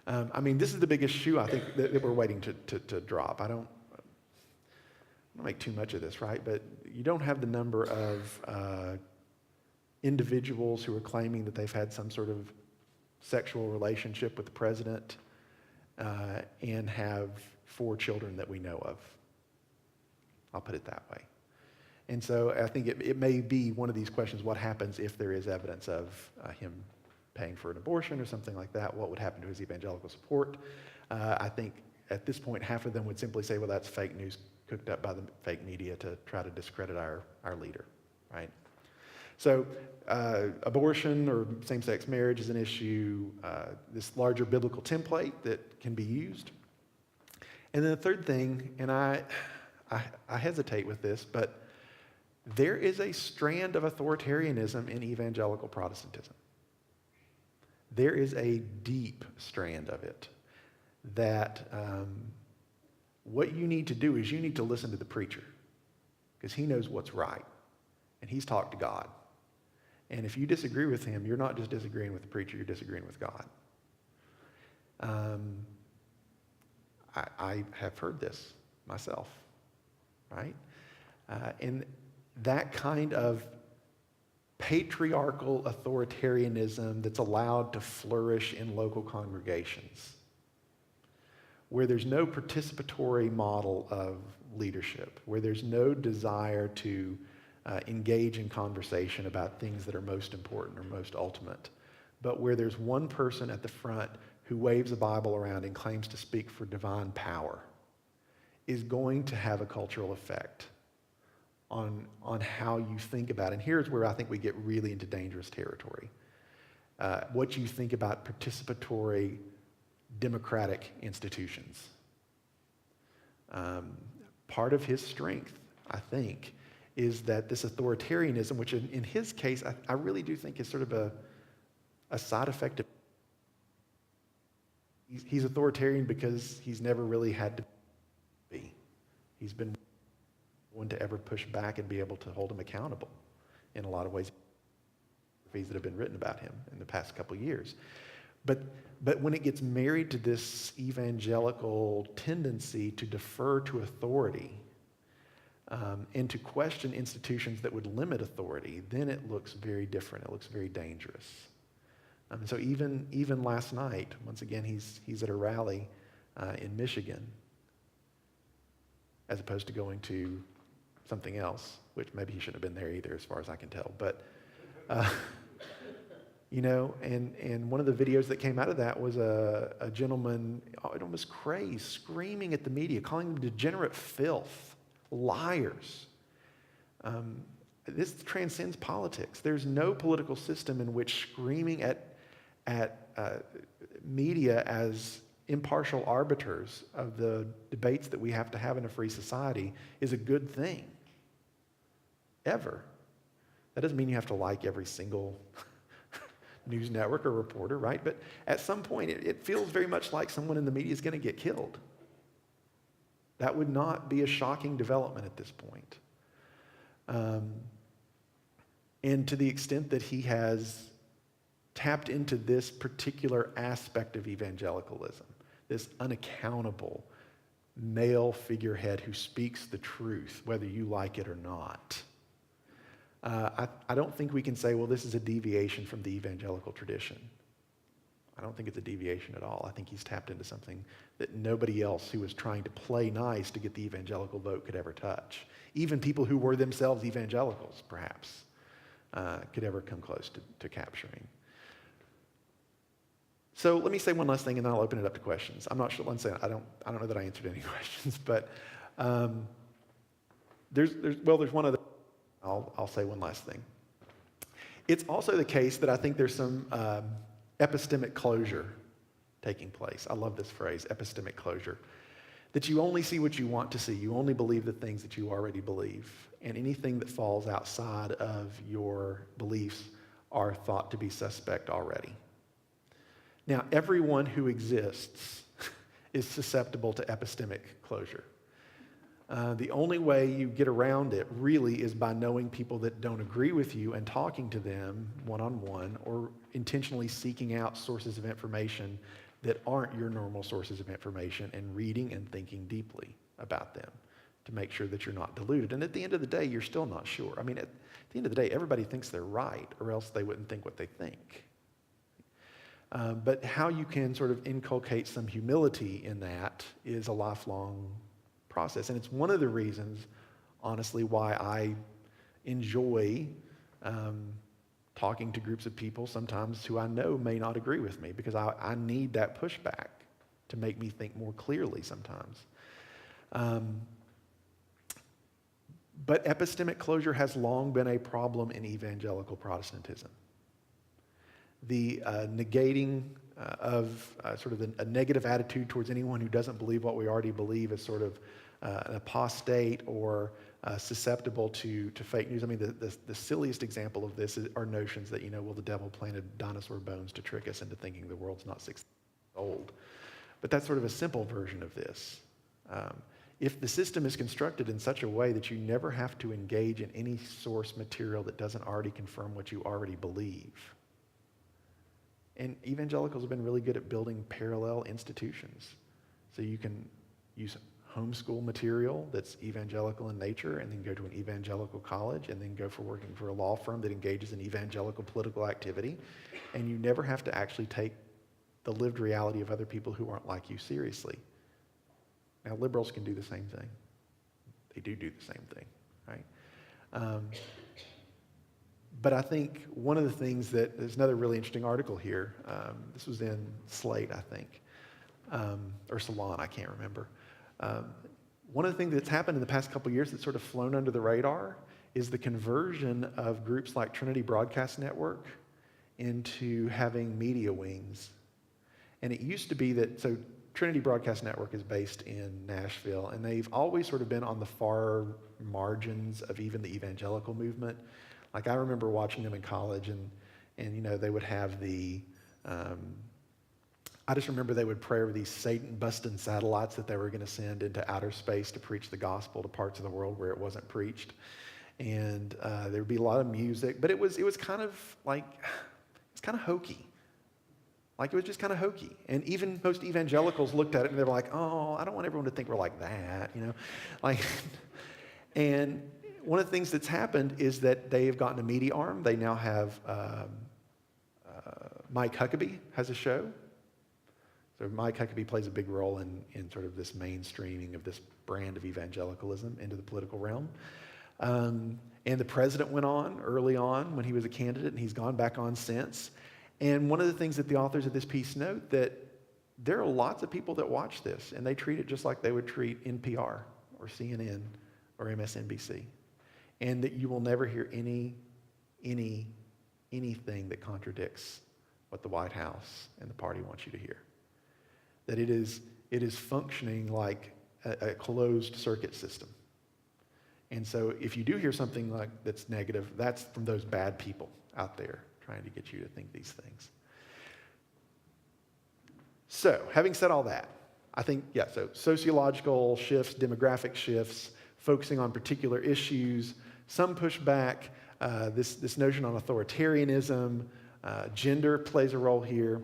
I mean, this is the biggest shoe I think that we're waiting to drop. I don't make too much of this, right? But you don't have the number of individuals who are claiming that they've had some sort of sexual relationship with the president and have 4 children that we know of. I'll put it that way. And so I think it may be one of these questions: what happens if there is evidence of him paying for an abortion or something like that? What would happen to his evangelical support? I think at this point, half of them would simply say, well, that's fake news cooked up by the fake media to try to discredit our leader, right? So abortion or same-sex marriage is an issue, this larger biblical template that can be used. And then the third thing, and I hesitate with this, but there is a strand of authoritarianism in evangelical Protestantism. There is a deep strand of it that what you need to do is you need to listen to the preacher, because he knows what's right, and he's talked to God. And if you disagree with him, you're not just disagreeing with the preacher, you're disagreeing with God. I have heard this myself, right? And that kind of patriarchal authoritarianism that's allowed to flourish in local congregations, where there's no participatory model of leadership, where there's no desire to engage in conversation about things that are most important or most ultimate, but where there's one person at the front who waves a Bible around and claims to speak for divine power, is going to have a cultural effect on how you think about it. And here's where I think we get really into dangerous territory. What you think about participatory democratic institutions. Part of his strength, I think, is that this authoritarianism, which in his case, I really do think is sort of a side effect of, he's authoritarian because he's never really had to be. He's been one to ever push back and be able to hold him accountable in a lot of ways that have been written about him in the past couple of years. But when it gets married to this evangelical tendency to defer to authority and to question institutions that would limit authority, then it looks very different. It looks very dangerous. So even last night, once again, he's at a rally in Michigan, as opposed to going to something else, which maybe he shouldn't have been there either, as far as I can tell. But and one of the videos that came out of that was a gentleman, almost crazed, screaming at the media, calling them degenerate filth, liars. This transcends politics. There's no political system in which screaming at media as impartial arbiters of the debates that we have to have in a free society is a good thing, ever. That doesn't mean you have to like every single news network or reporter, right? But at some point, it feels very much like someone in the media is going to get killed. That would not be a shocking development at this point. And to the extent that he has tapped into this particular aspect of evangelicalism, this unaccountable male figurehead who speaks the truth, whether you like it or not, I don't think we can say, well, this is a deviation from the evangelical tradition. I don't think it's a deviation at all. I think he's tapped into something that nobody else who was trying to play nice to get the evangelical vote could ever touch. Even people who were themselves evangelicals, perhaps, could ever come close to capturing. So let me say one last thing, and then I'll open it up to questions. I'm not sure. One second. I don't know that I answered any questions, but there's one other. I'll say one last thing. It's also the case that I think there's some epistemic closure taking place. I love this phrase, epistemic closure. That you only see what you want to see. You only believe the things that you already believe. And anything that falls outside of your beliefs are thought to be suspect already. Now, everyone who exists is susceptible to epistemic closure. The only way you get around it really is by knowing people that don't agree with you and talking to them one-on-one, or intentionally seeking out sources of information that aren't your normal sources of information and reading and thinking deeply about them to make sure that you're not deluded. And at the end of the day, you're still not sure. I mean, at the end of the day, everybody thinks they're right, or else they wouldn't think what they think. But how you can sort of inculcate some humility in that is a lifelong process. And it's one of the reasons, honestly, why I enjoy talking to groups of people sometimes who I know may not agree with me, because I need that pushback to make me think more clearly sometimes. But epistemic closure has long been a problem in evangelical Protestantism. The negating of sort of a negative attitude towards anyone who doesn't believe what we already believe is sort of an apostate or susceptible to fake news. I mean, the silliest example of this are notions that, well, the devil planted dinosaur bones to trick us into thinking the world's not 6 old. But that's sort of a simple version of this. If the system is constructed in such a way that you never have to engage in any source material that doesn't already confirm what you already believe. And evangelicals have been really good at building parallel institutions. So you can use homeschool material that's evangelical in nature, and then go to an evangelical college, and then go for working for a law firm that engages in evangelical political activity. And you never have to actually take the lived reality of other people who aren't like you seriously. Now, liberals can do the same thing. They do the same thing, right? But I think one of the things there's another really interesting article here. This was in Slate, I think, or Salon, I can't remember. One of the things that's happened in the past couple of years that's sort of flown under the radar is the conversion of groups like Trinity Broadcast Network into having media wings. And it used to be that, so Trinity Broadcast Network is based in Nashville, and they've always sort of been on the far margins of even the evangelical movement. Like, I remember watching them in college, and they would have I just remember they would pray over these Satan-busting satellites that they were going to send into outer space to preach the gospel to parts of the world where it wasn't preached. And there would be a lot of music, but it was kind of like, it's kind of hokey. Like, it was just kind of hokey. And even most evangelicals looked at it and they were like, oh, I don't want everyone to think we're like that, Like, and one of the things that's happened is that they have gotten a media arm. They now have, Mike Huckabee has a show. So Mike Huckabee plays a big role in sort of this mainstreaming of this brand of evangelicalism into the political realm. And the president went on early on when he was a candidate, and he's gone back on since. And one of the things that the authors of this piece note, that there are lots of people that watch this, and they treat it just like they would treat NPR or CNN or MSNBC. And that you will never hear anything that contradicts what the White House and the party wants you to hear. That it is functioning like a closed circuit system. And so if you do hear something like that's negative, that's from those bad people out there trying to get you to think these things. So, having said all that, I think, so sociological shifts, demographic shifts, focusing on particular issues, some pushback, this notion on authoritarianism, gender plays a role here.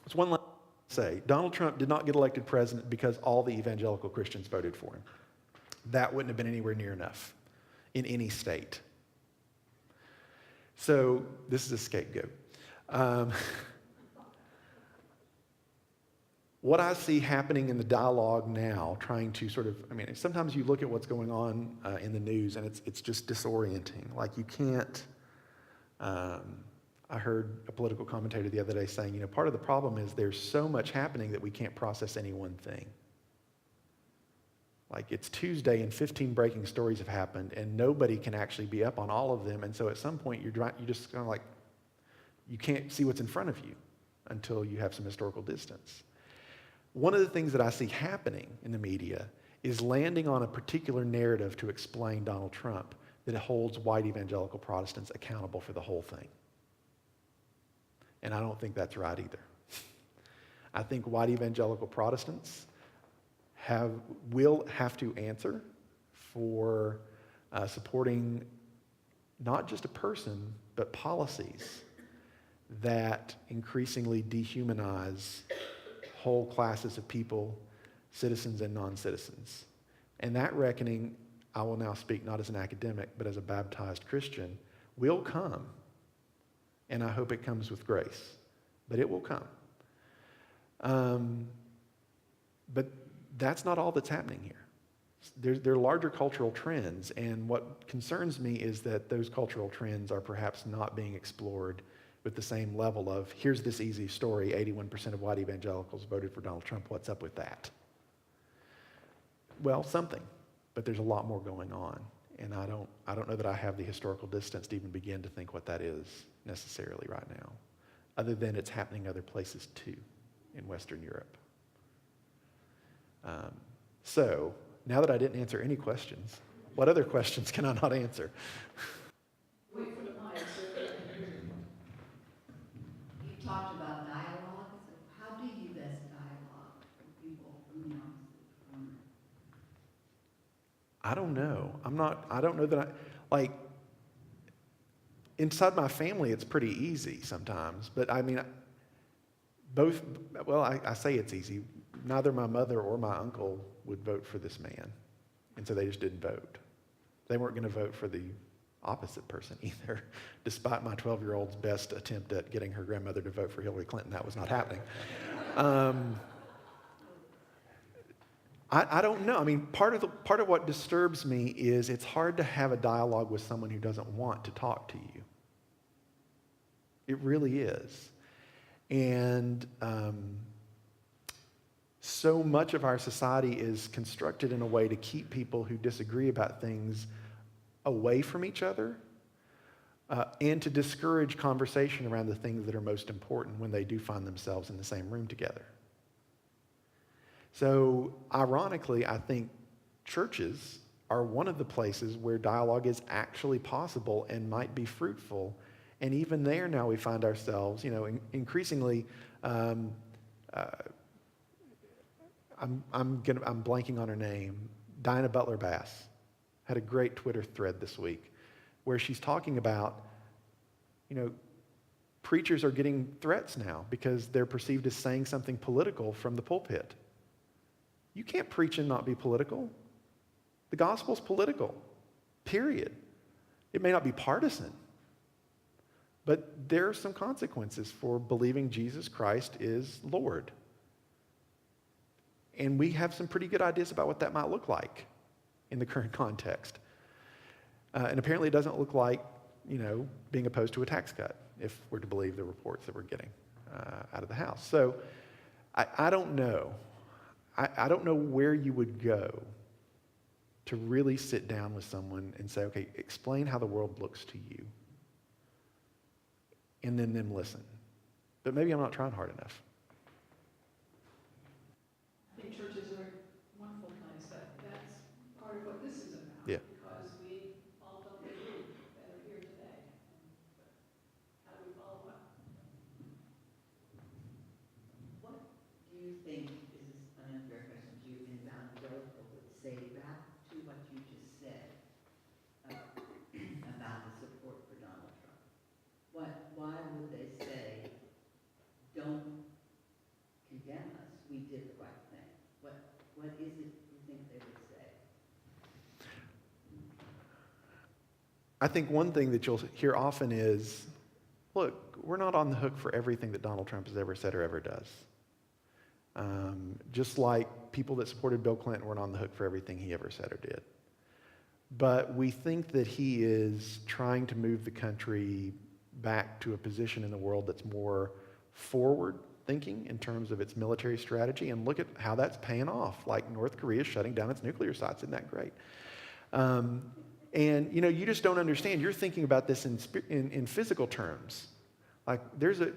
It's one last say, Donald Trump did not get elected president because all the evangelical Christians voted for him. That wouldn't have been anywhere near enough in any state. So this is a scapegoat. What I see happening in the dialogue now, trying to sort of, sometimes you look at what's going on in the news and it's just disorienting. Like, you can't, I heard a political commentator the other day saying, part of the problem is there's so much happening that we can't process any one thing. Like, it's Tuesday and 15 breaking stories have happened and nobody can actually be up on all of them. And so at some point you just kind of like, you can't see what's in front of you until you have some historical distance. One of the things that I see happening in the media is landing on a particular narrative to explain Donald Trump that holds white evangelical Protestants accountable for the whole thing. And I don't think that's right either. I think white evangelical Protestants will have to answer for supporting not just a person, but policies that increasingly dehumanize whole classes of people, citizens and non-citizens. And that reckoning, I will now speak not as an academic, but as a baptized Christian, will come. And I hope it comes with grace. But it will come. But that's not all that's happening here. There are larger cultural trends, and what concerns me is that those cultural trends are perhaps not being explored with the same level of, here's this easy story, 81% of white evangelicals voted for Donald Trump, what's up with that? Well, something, but there's a lot more going on, and I don't know that I have the historical distance to even begin to think what that is necessarily right now, other than it's happening other places too, in Western Europe. So, now that I didn't answer any questions, what other questions can I not answer? Wait for the mic so everyone can hear you. You talked about dialogue. So how do you best dialogue with people from the opposite corner? I don't know. I don't know that inside my family it's pretty easy sometimes, but I mean, I say it's easy. Neither my mother or my uncle would vote for this man, and so they just didn't vote. They weren't going to vote for the opposite person either, despite my 12-year-old's best attempt at getting her grandmother to vote for Hillary Clinton. That was not happening. I don't know. I mean, part of what disturbs me is it's hard to have a dialogue with someone who doesn't want to talk to you. It really is. And so much of our society is constructed in a way to keep people who disagree about things away from each other and to discourage conversation around the things that are most important when they do find themselves in the same room together. So, ironically, I think churches are one of the places where dialogue is actually possible and might be fruitful. And even there now we find ourselves, increasingly, I'm blanking on her name, Dinah Butler Bass had a great Twitter thread this week where she's talking about, preachers are getting threats now because they're perceived as saying something political from the pulpit. You can't preach and not be political. The gospel's political, period. It may not be partisan, but there are some consequences for believing Jesus Christ is Lord. And we have some pretty good ideas about what that might look like in the current context. And apparently it doesn't look like, being opposed to a tax cut, if we're to believe the reports that we're getting out of the House. So I don't know. I don't know where you would go to really sit down with someone and say, okay, explain how the world looks to you. And then them listen. But maybe I'm not trying hard enough. I think churches are a wonderful place. That's part of what this is about. Yeah. Because we all don't agree that are here today. And how do we follow up? What do you think, this is an unfair question to you, an evangelical would say back to what you just said about the support for Donald Trump? Why would they say, don't condemn us, we did the right thing? What is it you think they would say? I think one thing that you'll hear often is, look, we're not on the hook for everything that Donald Trump has ever said or ever does. Just like people that supported Bill Clinton weren't on the hook for everything he ever said or did. But we think that he is trying to move the country back to a position in the world that's more forward thinking in terms of its military strategy, and look at how that's paying off. Like North Korea is shutting down its nuclear sites. Isn't that great? And you just don't understand. You're thinking about this in physical terms. Like there's a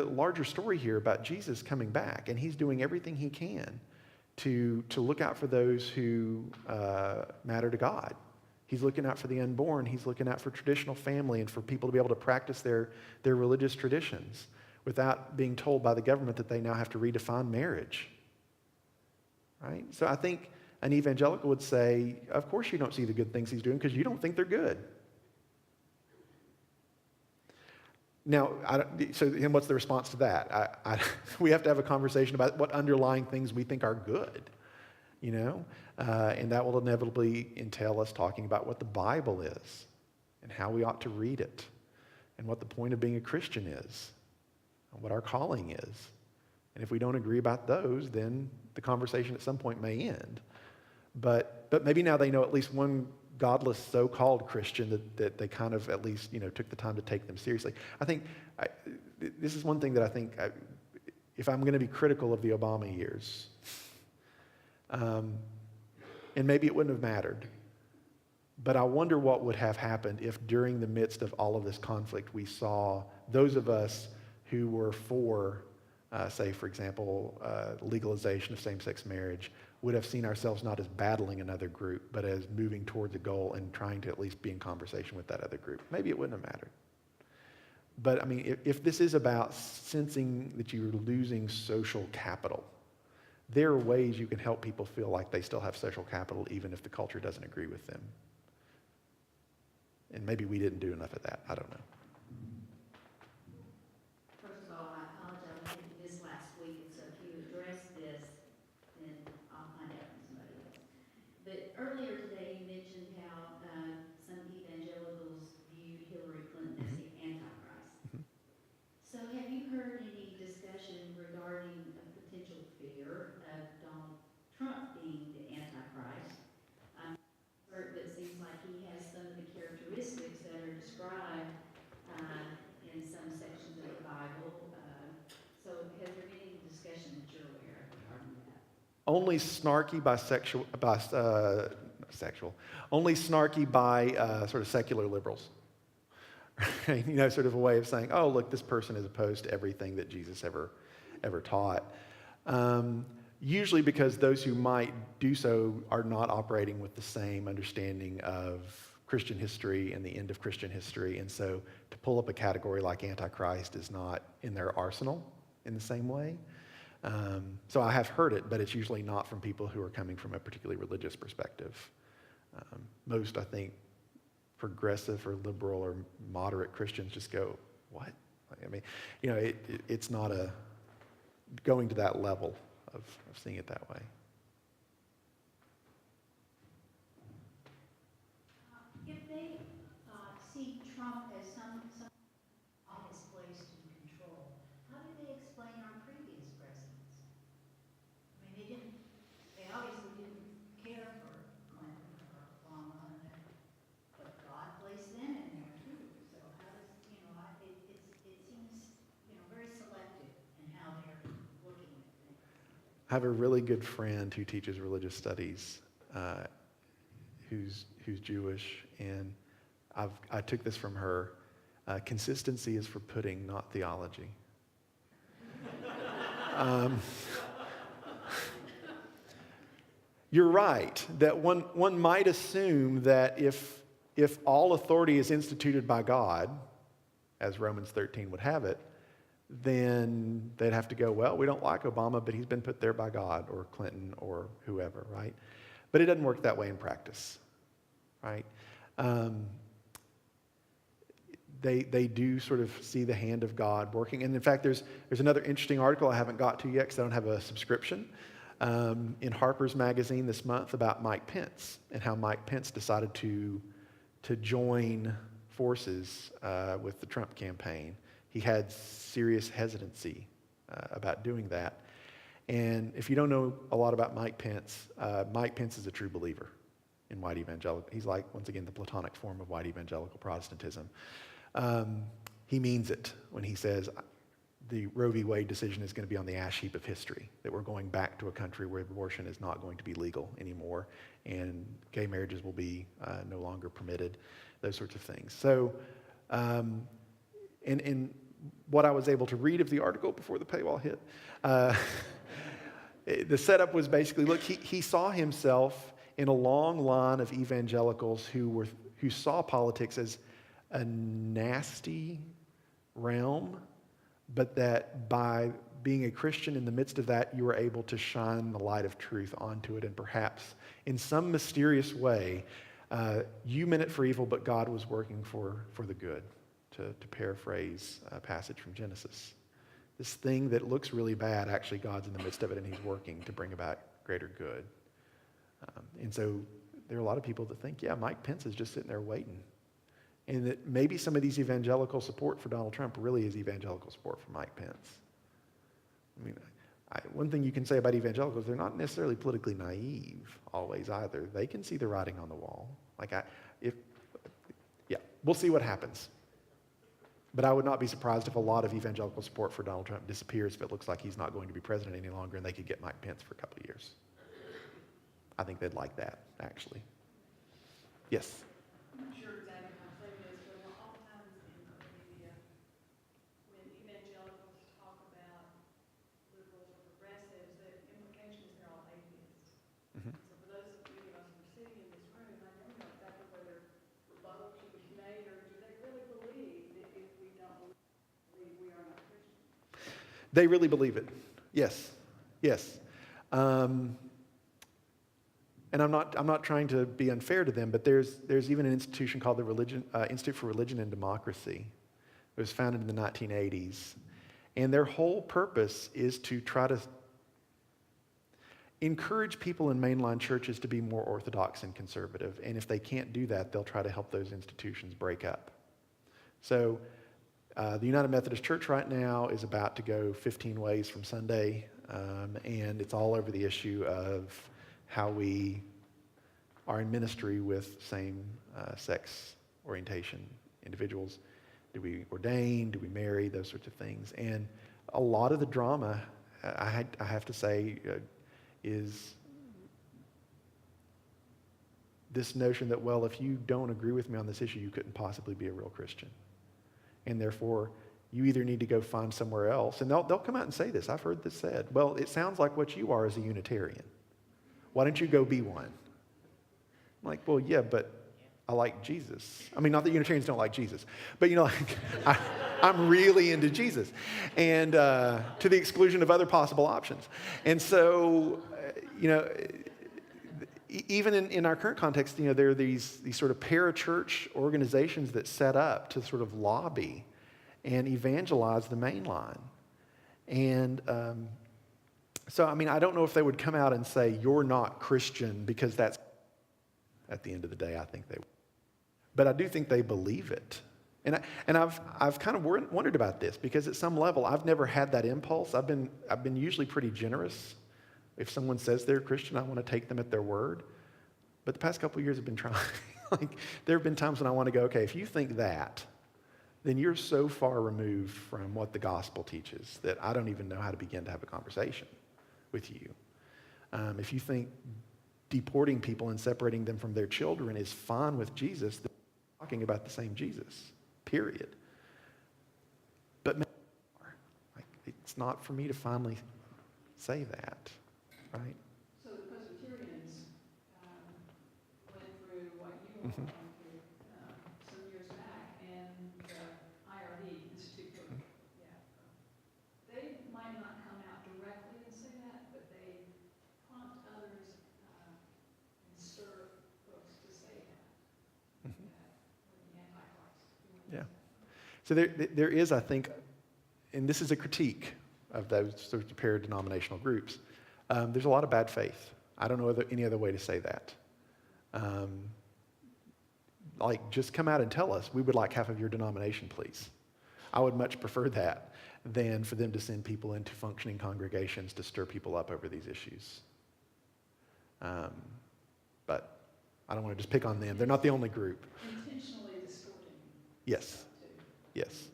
larger story here about Jesus coming back, and he's doing everything he can to look out for those who matter to God. He's looking out for the unborn. He's looking out for traditional family and for people to be able to practice their religious traditions without being told by the government that they now have to redefine marriage. Right? So I think an evangelical would say, of course you don't see the good things he's doing because you don't think they're good. Now, and what's the response to that? We have to have a conversation about what underlying things we think are good, and that will inevitably entail us talking about what the Bible is and how we ought to read it and what the point of being a Christian is and what our calling is. And if we don't agree about those, then the conversation at some point may end. But maybe now they know at least one godless so-called Christian that they kind of at least took the time to take them seriously. I think this is one thing that I think if I'm going to be critical of the Obama years, and maybe it wouldn't have mattered, but I wonder what would have happened if during the midst of all of this conflict we saw those of us who were for, say for example, legalization of same-sex marriage would have seen ourselves not as battling another group, but as moving towards a goal and trying to at least be in conversation with that other group. Maybe it wouldn't have mattered. But I mean, if this is about sensing that you're losing social capital, there are ways you can help people feel like they still have social capital even if the culture doesn't agree with them. And maybe we didn't do enough of that. I don't know. First of all, I apologize, I think this last week, and so if you address this, then I'll find out from somebody else. But earlier today, you mentioned how some evangelicals viewed Hillary Clinton as the Antichrist. Mhm. So have you heard any discussion regarding a potential fear of Donald Trump being the Antichrist? But it seems like he has some of the characteristics that are described in some sections of the Bible. So has there been any discussion that you're aware of regarding that? Only snarky only snarky by sort of secular liberals. Sort of a way of saying, oh, look, this person is opposed to everything that Jesus ever taught. Usually because those who might do so are not operating with the same understanding of Christian history and the end of Christian history. And so to pull up a category like Antichrist is not in their arsenal in the same way. So I have heard it, but it's usually not from people who are coming from a particularly religious perspective. Most, I think, progressive or liberal or moderate Christians just go, what? I mean, it's not going to that level of seeing it that way. If they see Trump as some highest place in control, how do they explain our previous presidents? I mean, they obviously didn't care for Clinton or Obama, but God placed them in there too. So how does, it seems, very selective in how they're looking at things. I have a really good friend who teaches religious studies who's Jewish, and I took this from her. Consistency is for pudding, not theology. You're right that one might assume that if all authority is instituted by God, as Romans 13 would have it, then they'd have to go, well, we don't like Obama, but he's been put there by God, or Clinton, or whoever, right? But it doesn't work that way in practice, right? They do sort of see the hand of God working. And in fact, there's another interesting article I haven't got to yet because I don't have a subscription, in Harper's Magazine this month about Mike Pence and how Mike Pence decided to join forces with the Trump campaign. He had serious hesitancy about doing that. And if you don't know a lot about Mike Pence is a true believer in white evangelical. He's like, once again, the Platonic form of white evangelical Protestantism. He means it when he says the Roe v. Wade decision is going to be on the ash heap of history, that we're going back to a country where abortion is not going to be legal anymore, and gay marriages will be no longer permitted, those sorts of things. So, and what I was able to read of the article before the paywall hit, the setup was basically, look, he saw himself in a long line of evangelicals who saw politics as a nasty realm, but that by being a Christian, in the midst of that, you were able to shine the light of truth onto it, and perhaps in some mysterious way, you meant it for evil, but God was working for the good, to paraphrase a passage from Genesis. This thing that looks really bad, actually God's in the midst of it, and he's working to bring about greater good. And so there are a lot of people that think, yeah, Mike Pence is just sitting there waiting. And that maybe some of these evangelical support for Donald Trump really is evangelical support for Mike Pence. I mean, one thing you can say about evangelicals, they're not necessarily politically naive always either. They can see the writing on the wall. We'll see what happens. But I would not be surprised if a lot of evangelical support for Donald Trump disappears if it looks like he's not going to be president any longer and they could get Mike Pence for a couple of years. I think they'd like that, actually. Yes? I'm not sure exactly how to say this, but oftentimes in the media, when evangelicals talk about liberals or progressives, the implication is they're all atheists. Mm-hmm. So for those of you of us who are sitting in this room, I never know exactly whether rebuttal should be made, or do they really believe that if we don't believe, we are not Christians? They really believe it. Yes. Yes. And I'm not trying to be unfair to them, but there's even an institution called the Institute for Religion and Democracy. It was founded in the 1980s. And their whole purpose is to try to encourage people in mainline churches to be more orthodox and conservative. And if they can't do that, they'll try to help those institutions break up. So the United Methodist Church right now is about to go 15 ways from Sunday. And it's all over the issue of how we are in ministry with same-sex orientation individuals. Do we ordain? Do we marry? Those sorts of things. And a lot of the drama, I have to say, is this notion that, well, if you don't agree with me on this issue, you couldn't possibly be a real Christian. And therefore, you either need to go find somewhere else. And they'll come out and say this. I've heard this said. Well, it sounds like what you are is a Unitarian. Why don't you go be one? I'm like, well, yeah, but I like Jesus. I mean, not that Unitarians don't like Jesus, but I'm really into Jesus, and to the exclusion of other possible options. And so, even in our current context, there are these sort of parachurch organizations that set up to sort of lobby and evangelize the main line. And so, I don't know if they would come out and say, you're not Christian, because that's, at the end of the day, I think they would. But I do think they believe it. And I've kind of wondered about this, because at some level, I've never had that impulse. I've been usually pretty generous. If someone says they're Christian, I want to take them at their word. But the past couple of years have been trying. There have been times when I want to go, okay, if you think that, then you're so far removed from what the gospel teaches that I don't even know how to begin to have a conversation with you. If you think deporting people and separating them from their children is fine with Jesus, then we're talking about the same Jesus, period. But it's not for me to finally say that, right? So the Presbyterians went through what you all went through some years back, and the IRD, Institute for, they might not come out directly and say that, but they prompt others and stir folks to say that, that we're the Antichrist. Yeah. So there is, I think, and this is a critique of those sorts of paradenominational groups, there's a lot of bad faith. I don't know any other way to say that. Just come out and tell us, we would like half of your denomination, please. I would much prefer that than for them to send people into functioning congregations to stir people up over these issues. But I don't want to just pick on them. They're not the only group. Intentionally distorting. Yes. Yes.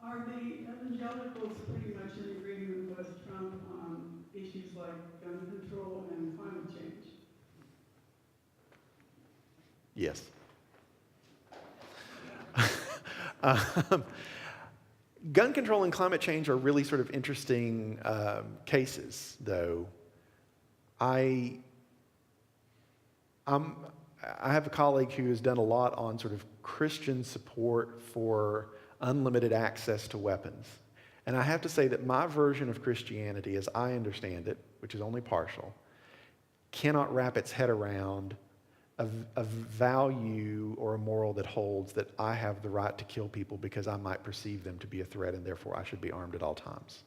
Are the evangelicals pretty much in agreement with Trump on issues like gun control and climate change? Yes. Gun control and climate change are really sort of interesting cases, though. I have a colleague who has done a lot on sort of Christian support for unlimited access to weapons. And I have to say that my version of Christianity, as I understand it, which is only partial, cannot wrap its head around a value or a moral that holds that I have the right to kill people because I might perceive them to be a threat and therefore I should be armed at all times.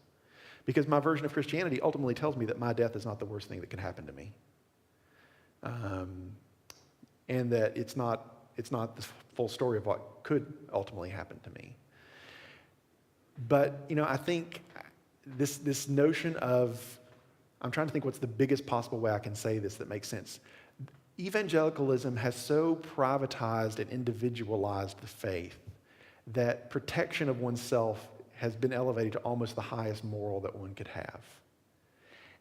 Because my version of Christianity ultimately tells me that my death is not the worst thing that can happen to me. And that it's not the full story of what could ultimately happen to me. But, I think this notion of, I'm trying to think what's the biggest possible way I can say this that makes sense. Evangelicalism has so privatized and individualized the faith that protection of oneself has been elevated to almost the highest moral that one could have.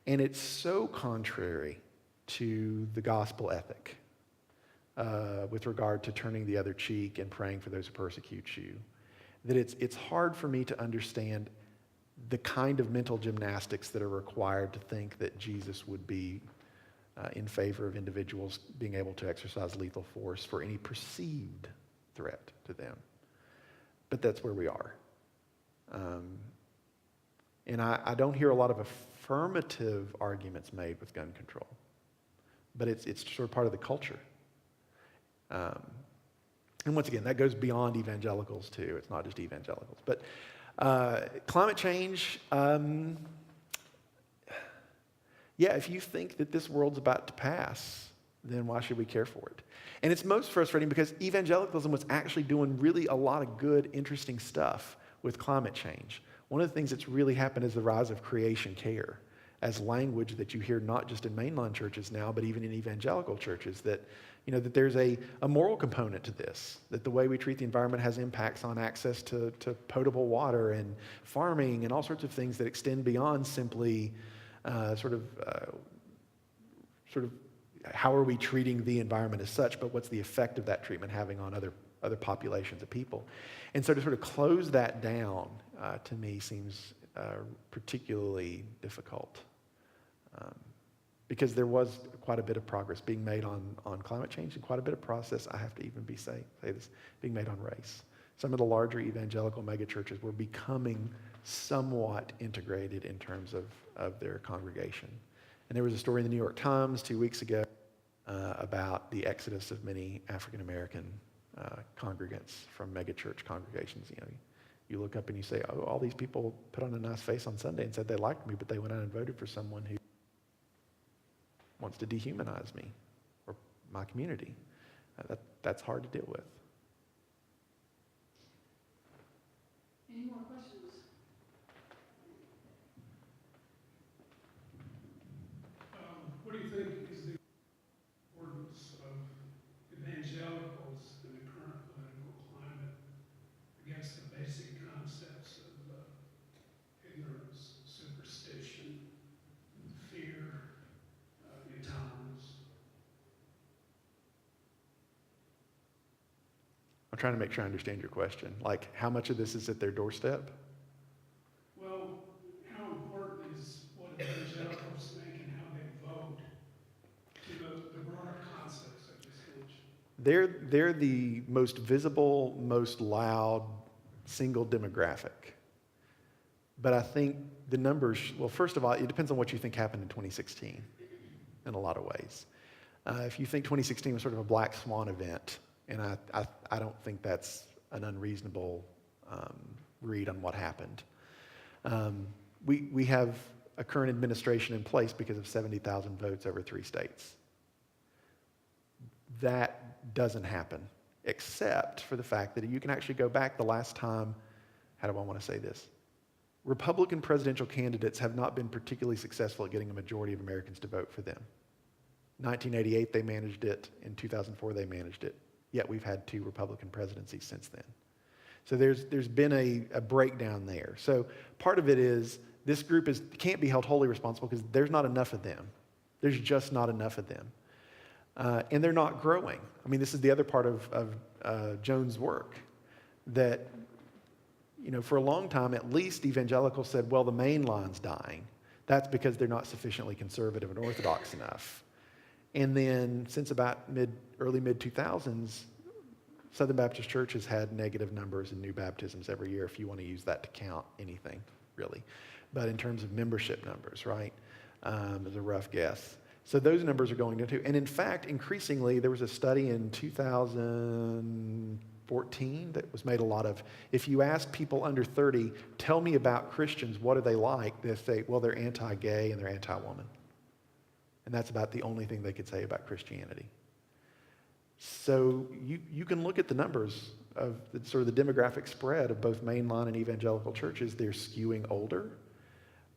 And it's so contrary to the gospel ethic with regard to turning the other cheek and praying for those who persecute you, that it's hard for me to understand the kind of mental gymnastics that are required to think that Jesus would be in favor of individuals being able to exercise lethal force for any perceived threat to them. But that's where we are. And I don't hear a lot of affirmative arguments made with gun control. But it's sort of part of the culture. And once again, that goes beyond evangelicals too. It's not just evangelicals. But climate change, if you think that this world's about to pass, then why should we care for it? And it's most frustrating because evangelicalism was actually doing really a lot of good, interesting stuff with climate change. One of the things that's really happened is the rise of creation care as language that you hear not just in mainline churches now, but even in evangelical churches, that there's a moral component to this, that the way we treat the environment has impacts on access to potable water and farming and all sorts of things that extend beyond simply sort of how are we treating the environment as such, but what's the effect of that treatment having on other populations of people. And so to sort of close that down, to me, seems particularly difficult. Because there was quite a bit of progress being made on climate change and quite a bit of process, I have to even say this, being made on race. Some of the larger evangelical megachurches were becoming somewhat integrated in terms of their congregation. And there was a story in the New York Times 2 weeks ago about the exodus of many African American congregants from megachurch congregations. You look up and you say, oh, all these people put on a nice face on Sunday and said they liked me, but they went out and voted for someone who wants to dehumanize me or my community. That's hard to deal with. Any more questions? What do you think is the importance of evangelicals in the current political climate against the basic concepts of ignorance, superstition, fear, intolerance? I'm trying to make sure I understand your question. Like, how much of this is at their doorstep? Well, how important is what evangelicals think and how they vote to the broader concepts I just mentioned? They're the most visible, most loud, single demographic. But I think the numbers, well, first of all, it depends on what you think happened in 2016 in a lot of ways. If you think 2016 was sort of a black swan event, and I don't think that's an unreasonable read on what happened. We have a current administration in place because of 70,000 votes over 3 states. That doesn't happen, except for the fact that you can actually go back the last time, how do I want to say this? Republican presidential candidates have not been particularly successful at getting a majority of Americans to vote for them. 1988, they managed it. In 2004, they managed it. Yet we've had 2 Republican presidencies since then. So there's been a breakdown there. So part of it is this group can't be held wholly responsible because there's not enough of them. There's just not enough of them. And they're not growing. I mean, this is the other part of Jones' work, that for a long time, at least evangelicals said, well, the main line's dying. That's because they're not sufficiently conservative and orthodox enough. And then since about early mid-2000s, Southern Baptist Church has had negative numbers in new baptisms every year, if you want to use that to count anything, really. But in terms of membership numbers, right, is a rough guess. So those numbers are going down too. And in fact, increasingly, there was a study in 2014 that was made a lot of, if you ask people under 30, tell me about Christians, what are they like? They say, well, they're anti-gay and they're anti-woman. And that's about the only thing they could say about Christianity. So you can look at the numbers of sort of the demographic spread of both mainline and evangelical churches. They're skewing older,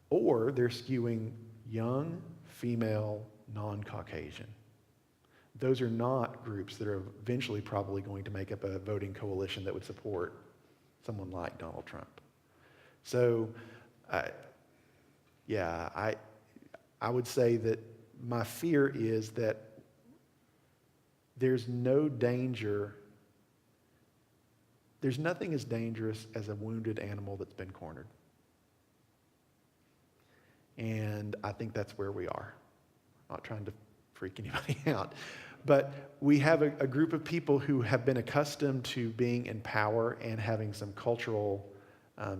or they're skewing young, female, non-Caucasian. Those are not groups that are eventually probably going to make up a voting coalition that would support someone like Donald Trump. So, I would say that my fear is that there's no danger, there's nothing as dangerous as a wounded animal that's been cornered. And I think that's where we are. I'm not trying to freak anybody out. But we have a group of people who have been accustomed to being in power and having some cultural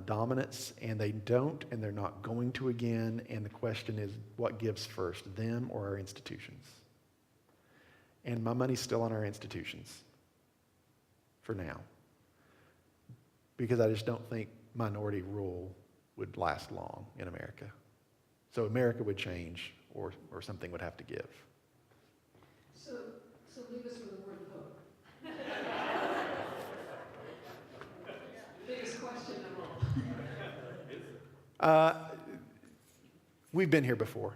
dominance, and they don't, and they're not going to again. And the question is, what gives first, them or our institutions? And my money's still on our institutions for now, because I just don't think minority rule would last long in America. So America would change, or something would have to give. So leave us with a word of hope. Biggest question of all. We've been here before.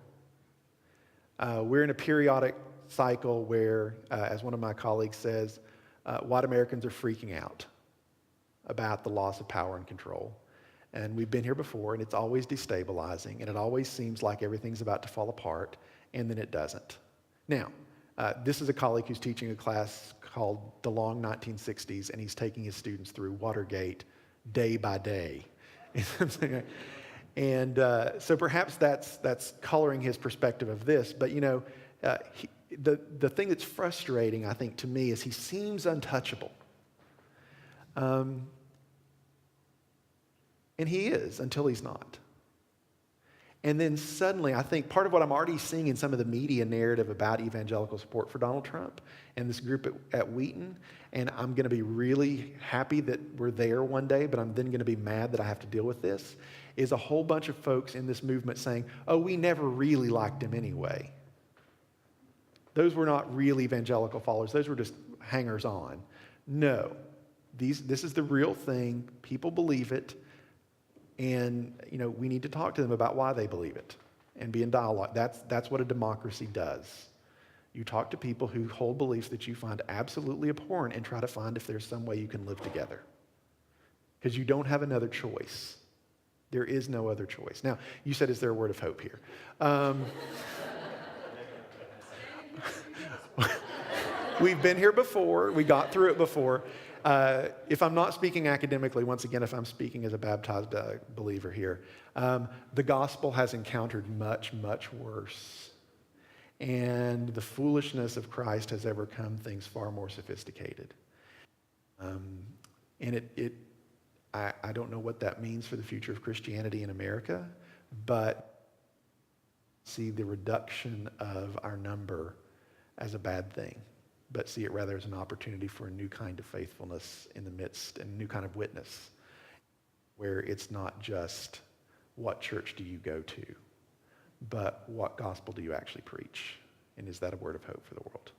We're in a periodic cycle where, as one of my colleagues says, white Americans are freaking out about the loss of power and control. And we've been here before, and it's always destabilizing, and it always seems like everything's about to fall apart, and then it doesn't. Now, this is a colleague who's teaching a class called The Long 1960s, and he's taking his students through Watergate day by day. And so perhaps that's coloring his perspective of this. But, you know, the thing that's frustrating, I think, to me is he seems untouchable. And he is, until he's not. And then suddenly, I think part of what I'm already seeing in some of the media narrative about evangelical support for Donald Trump and this group at Wheaton, and I'm going to be really happy that we're there one day, but I'm then going to be mad that I have to deal with this, is a whole bunch of folks in this movement saying, oh, we never really liked him anyway. Those were not real evangelical followers. Those were just hangers-on. No, this is the real thing. People believe it. And, you know, we need to talk to them about why they believe it and be in dialogue. That's what a democracy does. You talk to people who hold beliefs that you find absolutely abhorrent and try to find if there's some way you can live together. Because you don't have another choice. There is no other choice. Now, you said, is there a word of hope here? We've been here before. We got through it before. If I'm not speaking academically, once again, if I'm speaking as a baptized believer here, the gospel has encountered much, much worse. And the foolishness of Christ has overcome things far more sophisticated. And I don't know what that means for the future of Christianity in America, but see the reduction of our number as a bad thing, but see it rather as an opportunity for a new kind of faithfulness in the midst, and a new kind of witness, where it's not just what church do you go to, but what gospel do you actually preach? And is that a word of hope for the world?